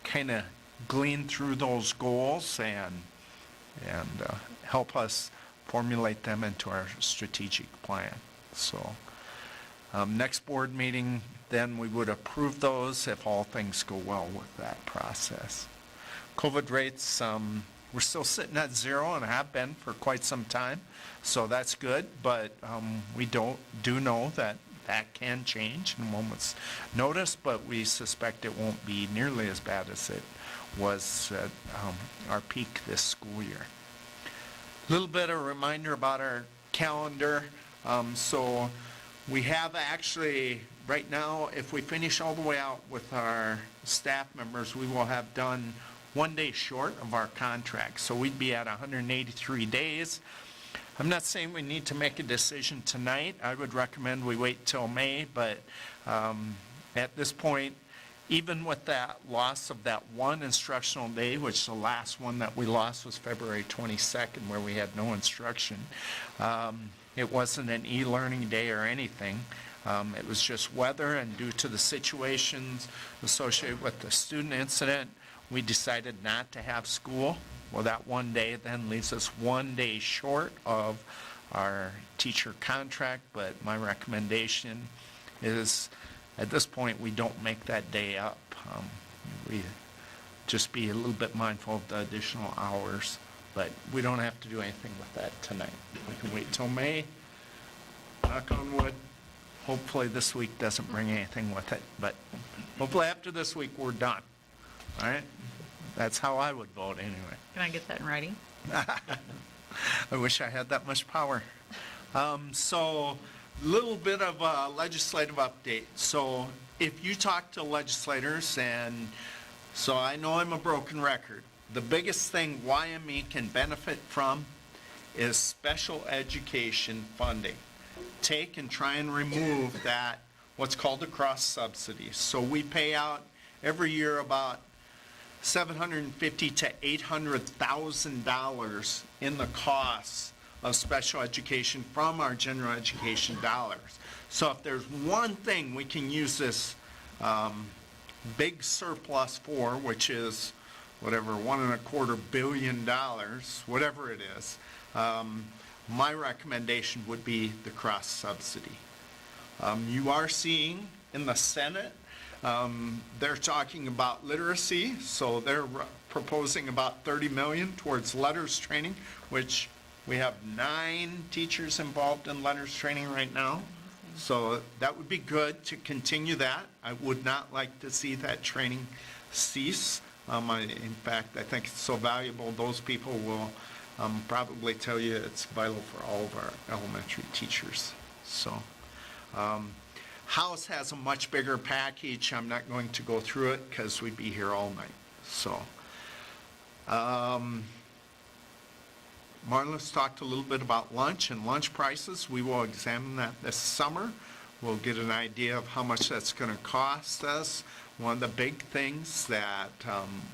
kind of glean through those goals and help us formulate them into our strategic plan. So next board meeting, then we would approve those if all things go well with that process. COVID rates, we're still sitting at 0 and have been for quite some time, so that's good, but we do know that that can change in a moment's notice, but we suspect it won't be nearly as bad as it was at our peak this school year. A little bit of a reminder about our calendar. So we have actually, right now, if we finish all the way out with our staff members, we will have done 1 day short of our contract. So we'd be at 183 days. I'm not saying we need to make a decision tonight. I would recommend we wait till May, but at this point, even with that loss of that one instructional day, which the last one that we lost was February 22nd, where we had no instruction, it wasn't an e-learning day or anything. It was just weather, and due to the situations associated with the student incident, we decided not to have school. Well, that 1 day then leaves us 1 day short of our teacher contract, but my recommendation is at this point we don't make that day up. We just be a little bit mindful of the additional hours, But we don't have to do anything with that tonight. We can wait till May. Knock on wood. Hopefully this week doesn't bring anything with it, but hopefully after this week, we're done. All right? That's how I would vote anyway. Can I get that in writing? I wish I had that much power. So, little bit of a legislative update. So, if you talk to legislators, and so I know I'm a broken record, the biggest thing YME can benefit from is special education funding. Take and try and remove that, what's called a cross subsidy. So we pay out every year about $750,000 to $800,000 in the costs of special education from our general education dollars. So if there's one thing we can use this big surplus for, which is whatever, $1.25 billion, whatever it is, my recommendation would be the cross subsidy. You are seeing in the Senate, they're talking about literacy, so they're proposing about $30 million towards letters training, which we have 9 teachers involved in letters training right now. So that would be good to continue that. I would not like to see that training cease. In fact, I think it's so valuable, those people will probably tell you it's vital for all of our elementary teachers. So, House has a much bigger package. I'm not going to go through it because we'd be here all night. So, Marla's talked a little bit about lunch and lunch prices. We will examine that this summer. We'll get an idea of how much that's going to cost us. One of the big things that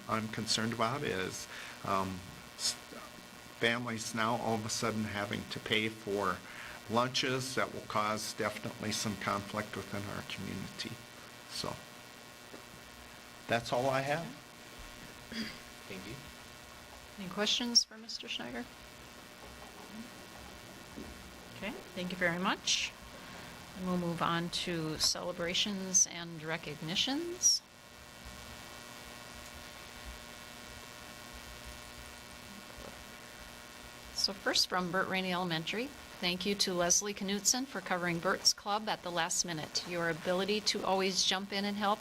I'm concerned about is families now all of a sudden having to pay for lunches. That will cause definitely some conflict within our community. So that's all I have. Thank you. Any questions for Mr. Schneider? Okay, thank you very much. And we'll move on to celebrations and recognitions. So first from Burt Rainey Elementary, thank you to Leslie Knutson for covering Burt's Club at the last minute. Your ability to always jump in and help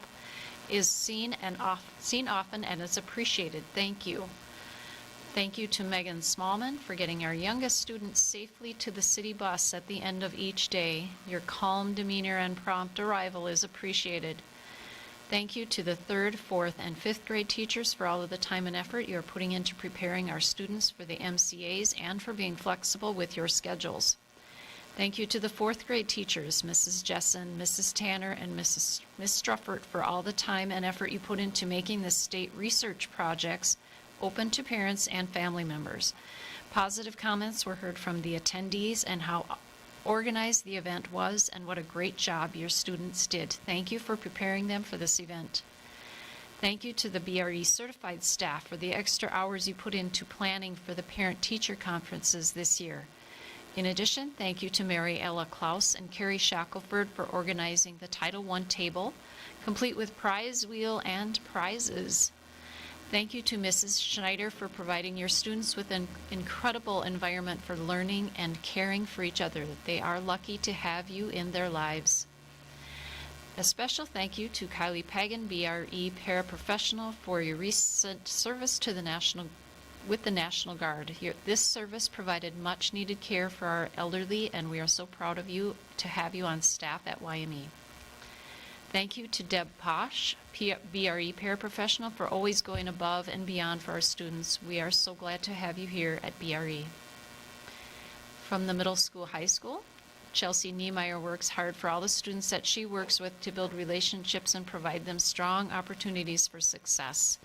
is seen often and is appreciated. Thank you. Thank you to Megan Smallman for getting our youngest students safely to the city bus at the end of each day. Your calm demeanor and prompt arrival is appreciated. Thank you to the 3rd, 4th, and 5th grade teachers for all of the time and effort you're putting into preparing our students for the MCAs and for being flexible with your schedules. Thank you to the 4th grade teachers, Mrs. Jessen, Mrs. Tanner, and Miss Struffert for all the time and effort you put into making the state research projects open to parents and family members. Positive comments were heard from the attendees and how organized the event was and what a great job your students did. Thank you for preparing them for this event. Thank you to the BRE certified staff for the extra hours you put into planning for the parent-teacher conferences this year. In addition, thank you to Mary Ella Klaus and Carrie Shackelford for organizing the Title I table, complete with prize wheel and prizes. Thank you to Mrs. Schneider for providing your students with an incredible environment for learning and caring for each other. They are lucky to have you in their lives. A special thank you to Kylie Pagan, BRE paraprofessional, for your recent service to the with the National Guard. This service provided much needed care for our elderly, and we are so proud of you to have you on staff at YME. Thank you to Deb Posh, BRE paraprofessional, for always going above and beyond for our students. We are so glad to have you here at BRE. From the middle school, high school, Chelsea Niemeyer works hard for all the students that she works with to build relationships and provide them strong opportunities for success.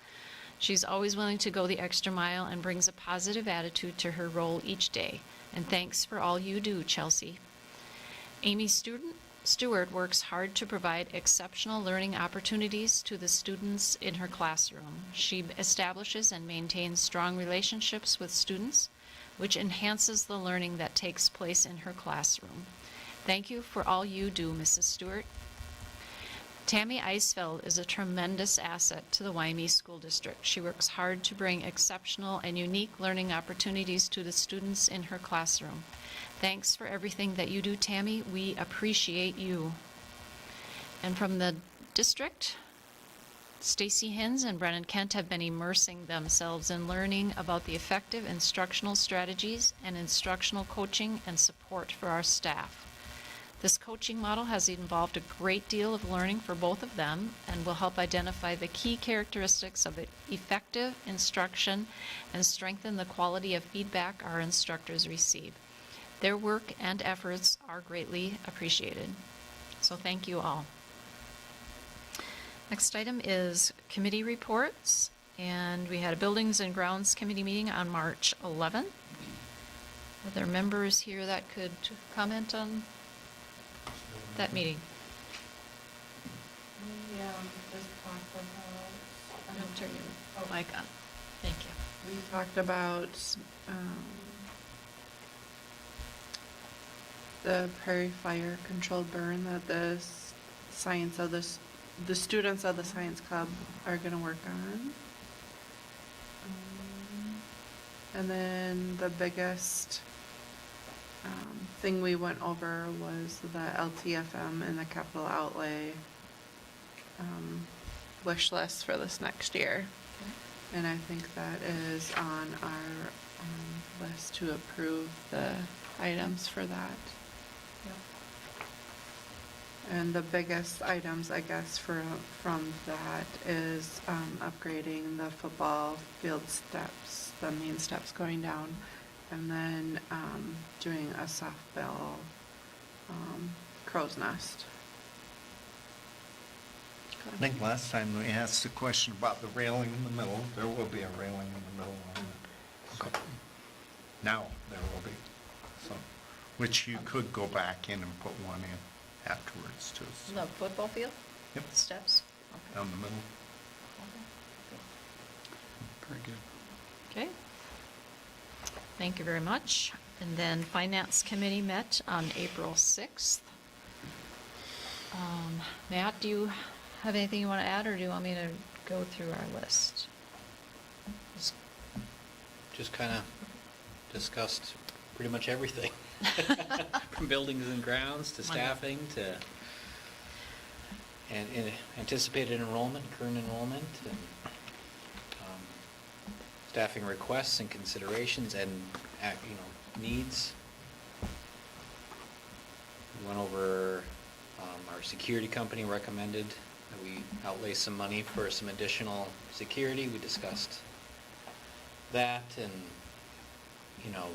She's always willing to go the extra mile and brings a positive attitude to her role each day. And thanks for all you do, Chelsea. Amy Stewart works hard to provide exceptional learning opportunities to the students in her classroom. She establishes and maintains strong relationships with students, which enhances the learning that takes place in her classroom. Thank you for all you do, Mrs. Stewart. Tammy Eisfeld is a tremendous asset to the Wyoming School District. She works hard to bring exceptional and unique learning opportunities to the students in her classroom. Thanks for everything that you do, Tammy. We appreciate you. And from the district, Stacy Hins and Brennan Kent have been immersing themselves in learning about the effective instructional strategies and instructional coaching and support for our staff. This coaching model has involved a great deal of learning for both of them and will help identify the key characteristics of effective instruction and strengthen the quality of feedback our instructors receive. Their work and efforts are greatly appreciated. So thank you all. Next item is committee reports, and we had a Buildings and Grounds Committee meeting on March 11th. Are there members here that could comment on that meeting? We just talked about. I'll turn your mic on. Thank you. We talked about the prairie fire controlled burn that the students of the science club are going to work on. And then the biggest thing we went over was the Ltfm and the capital outlay wish list for this next year. And I think that is on our list to approve the items for that. And the biggest items, I guess, from that is upgrading the football field steps, the main steps going down, and then doing a softball crow's nest. I think last time we asked a question about the railing in the middle. There will be a railing in the middle on it. So, now there will be. So, which you could go back in and put one in afterwards too. So, The football field? Yep. Steps? Okay. down the middle. Very good. Okay. Thank you very much. And then Finance Committee met on April 6th. Matt, do you have anything you want to add, or do you want me to go through our list? Just kind of discussed pretty much everything. From buildings and grounds to staffing to and anticipated enrollment, current enrollment, and staffing requests and considerations and needs. We went over our security company recommended that we outlay some money for some additional security. We discussed that and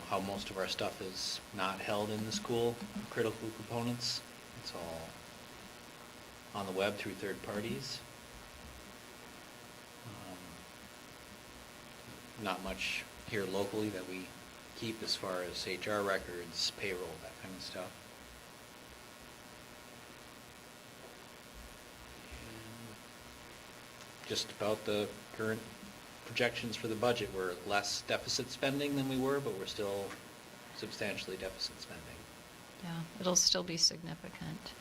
how most of our stuff is not held in the school, critical components. It's all on the web through third parties. Not much here locally that we keep as far as HR records, payroll, that kind of stuff. And just about the current projections for the budget. We're less deficit spending than we were, but we're still substantially deficit spending. Yeah, it'll still be significant.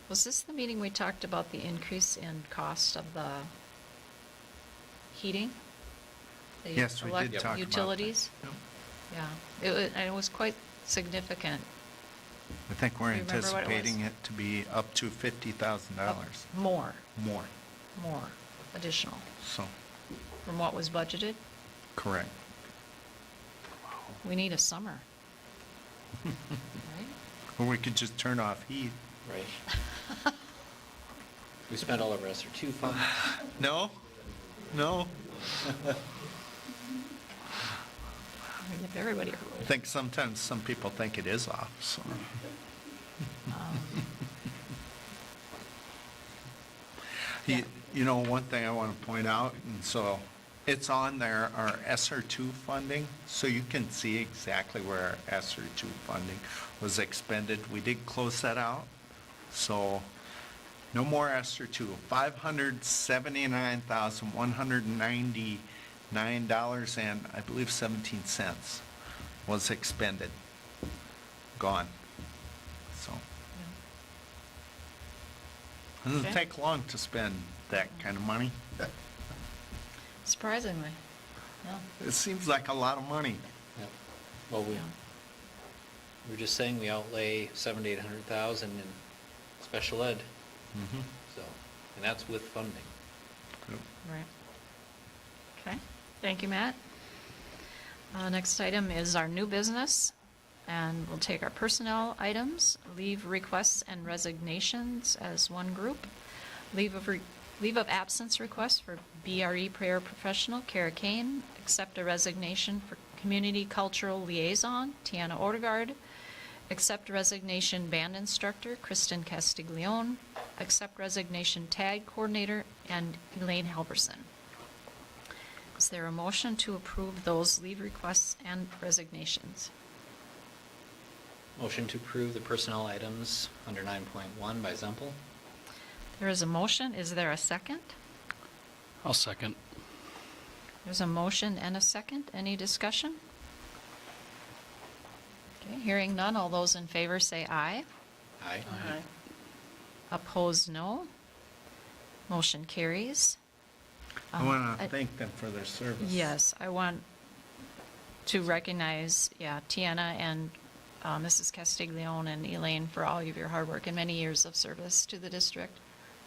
Was this the meeting we talked about the increase in cost of the heating? The Yes, we did talk about that. Utilities? Yep. Yeah, it was quite significant. I think we're Do you remember what it was? anticipating it to be up to $50,000. More More. additional So, from what was budgeted. correct. We need a summer. Right? Or we could just turn off heat. Right. We spent all of our SR2 funds. No? If everybody. I think sometimes some people think it is off, so. One thing I want to point out, and so it's on there, our SR2 funding, so you can see exactly where our SR2 funding was expended. We did close that out, so no more SR2. $579,199 and I believe 17 cents was expended, gone. So. Doesn't Okay. take long to spend that kind of money. Surprisingly. No. It seems like a lot of money. Yep. Well, we were just saying we outlay 700 to 800,000 in special ed. Mhm. So, and that's with funding. Right. Okay, thank you, Matt. Next item is our new business, and we'll take our personnel items, leave requests and resignations as one group. Leave of absence request for BRE prayer professional Kara Kane, accept a resignation for community cultural liaison Tiana Odegaard, accept resignation band instructor Kristen Castiglione, accept resignation tag coordinator and Elaine Halverson. Is there a motion to approve those leave requests and resignations? Motion to approve the personnel items under 9.1 by Zempel. There is a motion. Is there a second? I'll second. There's a motion and a second. Any discussion? Okay, hearing none. All those in favor say aye. Aye. Opposed, no. Motion carries. I want to thank them for their service. Yes, I want to recognize, Tiana and Mrs. Castiglione and Elaine for all of your hard work and many years of service to the district.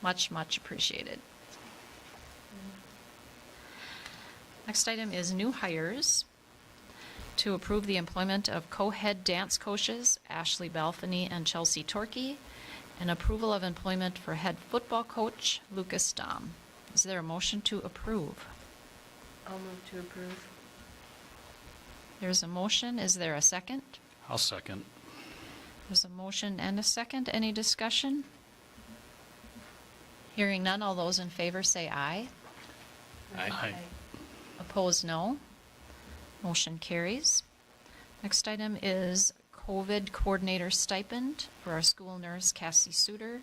Much, much appreciated. Next item is new hires. To approve the employment of co-head dance coaches Ashley Balfany and Chelsea Torkey, and approval of employment for head football coach Lucas Dom. Is there a motion to approve? I'll move to approve. There's a motion. Is there a second? I'll second. There's a motion and a second. Any discussion? Hearing none. All those in favor say aye. Aye. Opposed, no. Motion carries. Next item is COVID coordinator stipend for our school nurse Cassie Suter.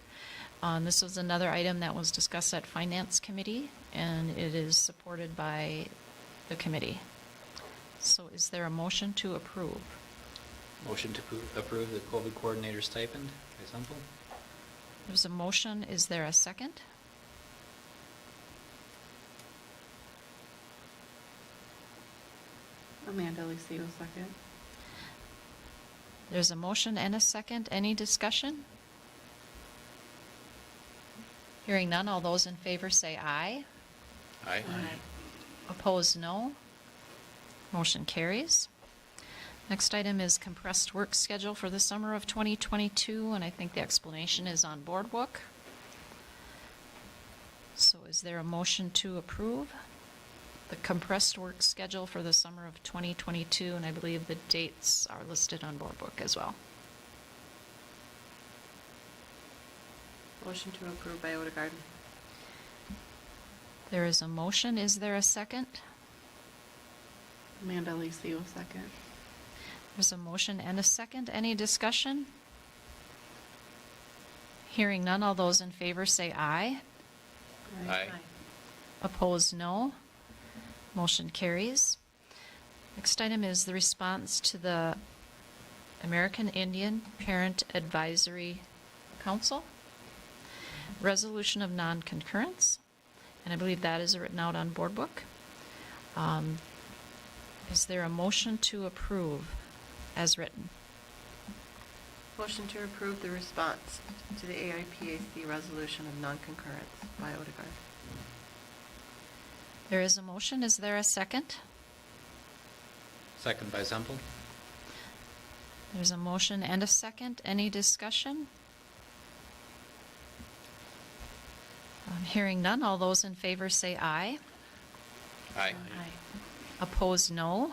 This was another item that was discussed at Finance Committee, and it is supported by the committee. So is there a motion to approve? Motion to approve the COVID coordinator stipend by Zempel. There's a motion. Is there a second? Amanda Lucio, second. There's a motion and a second. Any discussion? Hearing none. All those in favor say aye. Aye. Opposed, no. Motion carries. Next item is compressed work schedule for the summer of 2022, and I think the explanation is on board book. So is there a motion to approve the compressed work schedule for the summer of 2022? And I believe the dates are listed on board book as well. Motion to approve by Odegaard. There is a motion. Is there a second? Amanda Lucio, second. There's a motion and a second. Any discussion? Hearing none. All those in favor say aye. Aye. Opposed, no. Motion carries. Next item is the response to the American Indian Parent Advisory Council. Resolution of non-concurrence, and I believe that is written out on board book. Is there a motion to approve as written? Motion to approve the response to the AIPAC resolution of non-concurrence by Odegaard. There is a motion. Is there a second? Second by Zempel. There's a motion and a second. Any discussion? Hearing none. All those in favor say aye. Aye. Opposed, no.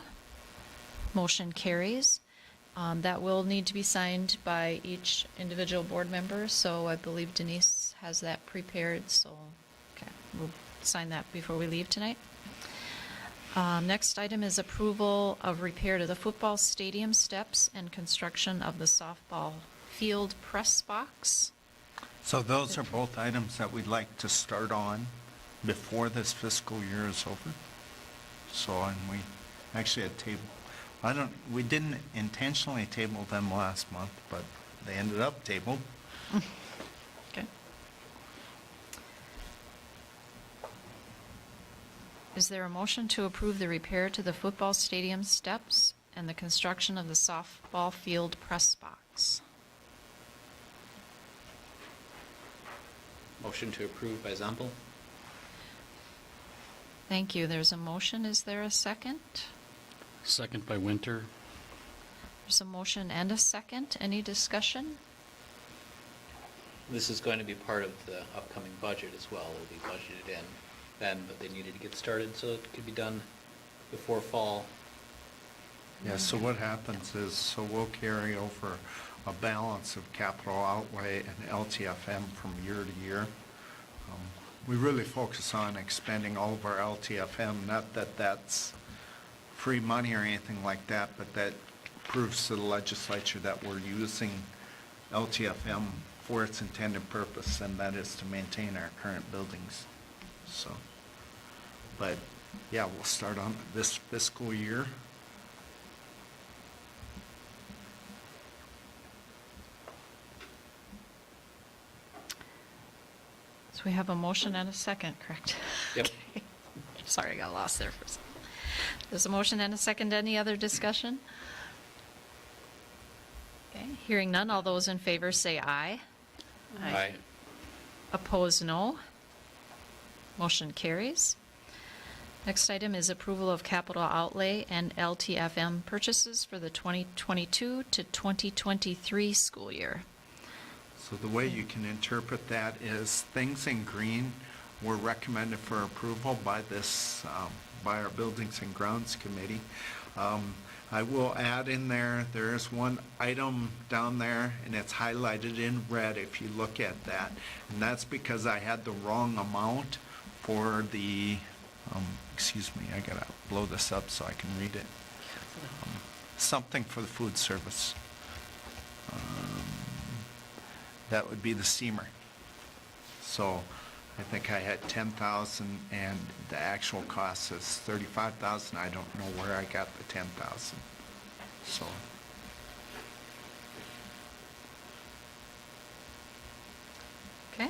Motion carries. That will need to be signed by each individual board member, so I believe Denise has that prepared, so, okay, we'll sign that before we leave tonight. Next item is approval of repair to the football stadium steps and construction of the softball field press box. So those are both items that we'd like to start on before this fiscal year is over. So, and we actually had we didn't intentionally table them last month, but they ended up tabled. Okay. Is there a motion to approve the repair to the football stadium steps and the construction of the softball field press box? Motion to approve by Ensemble. Thank you. There's a motion. Is there a second? Second by Winter. There's a motion and a second. Any discussion? This is going to be part of the upcoming budget as well. It'll be budgeted in then, but they needed to get started so it could be done before fall. Yeah, so what happens is, so we'll carry over a balance of capital outlay and Ltfm from year to year. We really focus on expending all of our Ltfm, not that that's free money or anything like that, but that proves to the legislature that we're using Ltfm for its intended purpose, and that is to maintain our current buildings. So, but yeah, we'll start on this fiscal year. So we have a motion and a second, correct? Yep. Okay. Sorry, I got lost there for a second. There's a motion and a second. Any other discussion? Okay, hearing none. All those in favor say aye. Aye. Opposed, no. Motion carries. Next item is approval of capital outlay and Ltfm purchases for the 2022 to 2023 school year. So the way you can interpret that is things in green were recommended for approval by this, by our Buildings and Grounds Committee. I will add in there, there is one item down there, and it's highlighted in red if you look at that. And that's because I had the wrong amount for the, excuse me, I gotta blow this up so I can read it. Something for the food service. That would be the steamer. So I think I had 10,000 and the actual cost is 35,000. I don't know where I got the 10,000. So. Okay.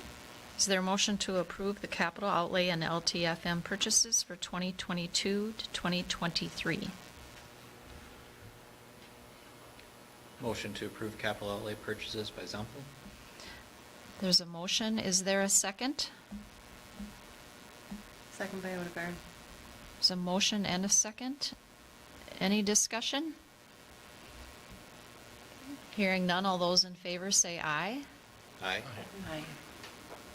Is there a motion to approve the capital outlay and Ltfm purchases for 2022 to 2023? Motion to approve capital outlay purchases by Ensemble. There's a motion. Is there a second? Second by Odegaard. There's a motion and a second. Any discussion? Hearing none. All those in favor say aye. Aye. Aye.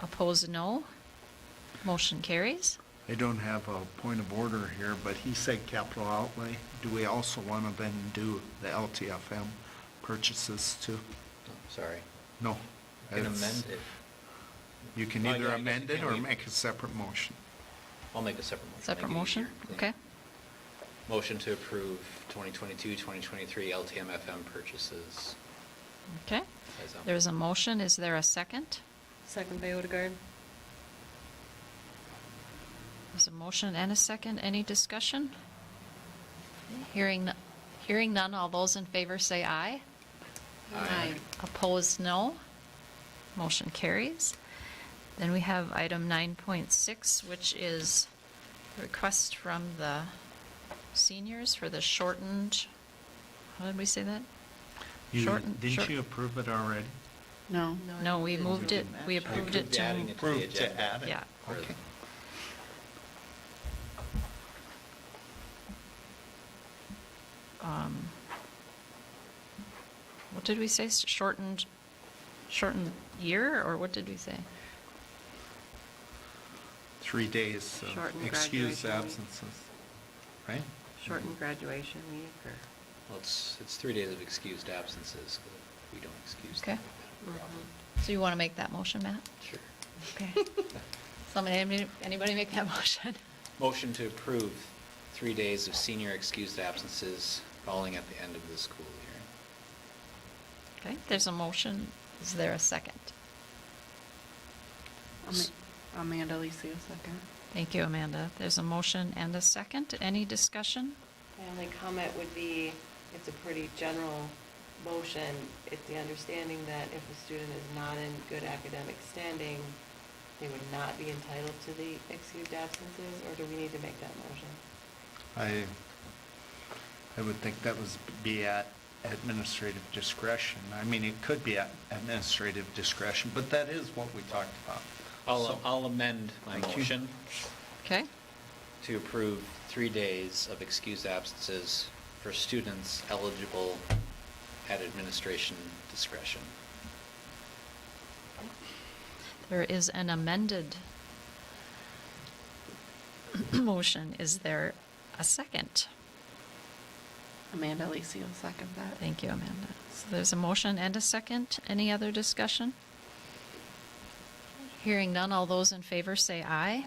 Opposed, no. Motion carries. I don't have a point of order here, but he said capital outlay. Do we also want to then do the Ltfm purchases too? Sorry. No. You can It's- amend it. You can Oh, yeah, either I guess amend you it can or leave- make a separate motion. I'll make a separate motion. Separate Make it motion? easier. Okay. Motion to approve 2022, 2023 LTMFM purchases. Okay. by Ensemble. There's a motion. Is there a second? Second by Odegaard. There's a motion and a second. Any discussion? Hearing none. All those in favor say aye. Aye. Opposed, no. Motion carries. Then we have item 9.6, which is request from the seniors for the shortened, how did we say that? Shortened- Didn't short- you approve it already? No. No, we moved it, we approved it Adding to, it to the Approved to agenda. add it? yeah. For- Okay. What did we say? Shortened year, or what did we say? 3 days of Shortened excused graduation week. absences, right? Shortened graduation week or? Well, it's 3 days of excused absences. 'Cause we don't excuse Okay. them. So you want to make that motion, Matt? Sure. Okay. Anybody make that motion? Motion to approve 3 days of senior excused absences falling at the end of the school year. Okay, there's a motion. Is there a second? Amanda Licio, second. Thank you, Amanda. There's a motion and a second. Any discussion? My only comment would be, it's a pretty general motion. It's the understanding that if a student is not in good academic standing, they would not be entitled to the excused absences, or do we need to make that motion? I would think that was be at administrative discretion. I mean, it could be at administrative discretion, but that is what we talked about. So- I'll amend my Thank you. motion Okay? to approve 3 days of excused absences for students eligible at administration discretion. There is an amended motion. Is there a second? Amanda Lisi will second that. Thank you, Amanda. So there's a motion and a second. Any other discussion? Hearing none, all those in favor say aye.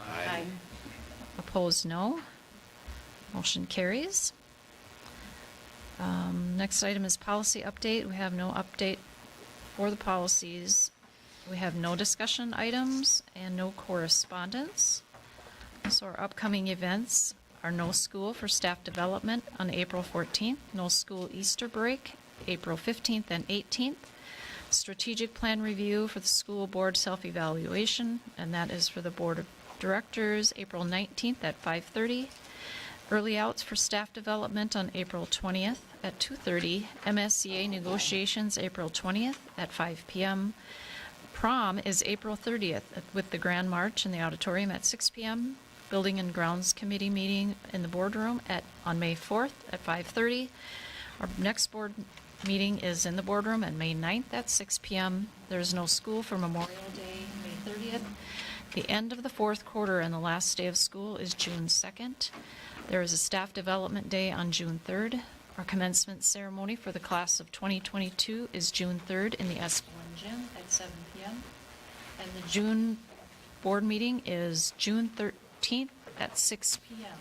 Aye. Opposed, no. Motion carries. Next item is policy update. We have no update for the policies. We have no discussion items and no correspondence. So our upcoming events are no school for staff development on April 14th, no school Easter break, April 15th and 18th, strategic plan review for the school board self-evaluation, and that is for the board of directors, April 19th at 5:30. Early outs for staff development on April 20th at 2:30. MSCA negotiations April 20th at 5 p.m. Prom is April 30th with the Grand March in the auditorium at 6 p.m. Building and Grounds Committee meeting in the boardroom on May 4th at 5:30. Our next board meeting is in the boardroom on May 9th at 6 p.m. There's no school for Memorial Day, May 30th. The end of the fourth quarter and the last day of school is June 2nd. There is a staff development day on June 3rd. Our commencement ceremony for the class of 2022 is June 3rd in the S1 gym at 7 p.m. And the June board meeting is June 13th at 6 p.m.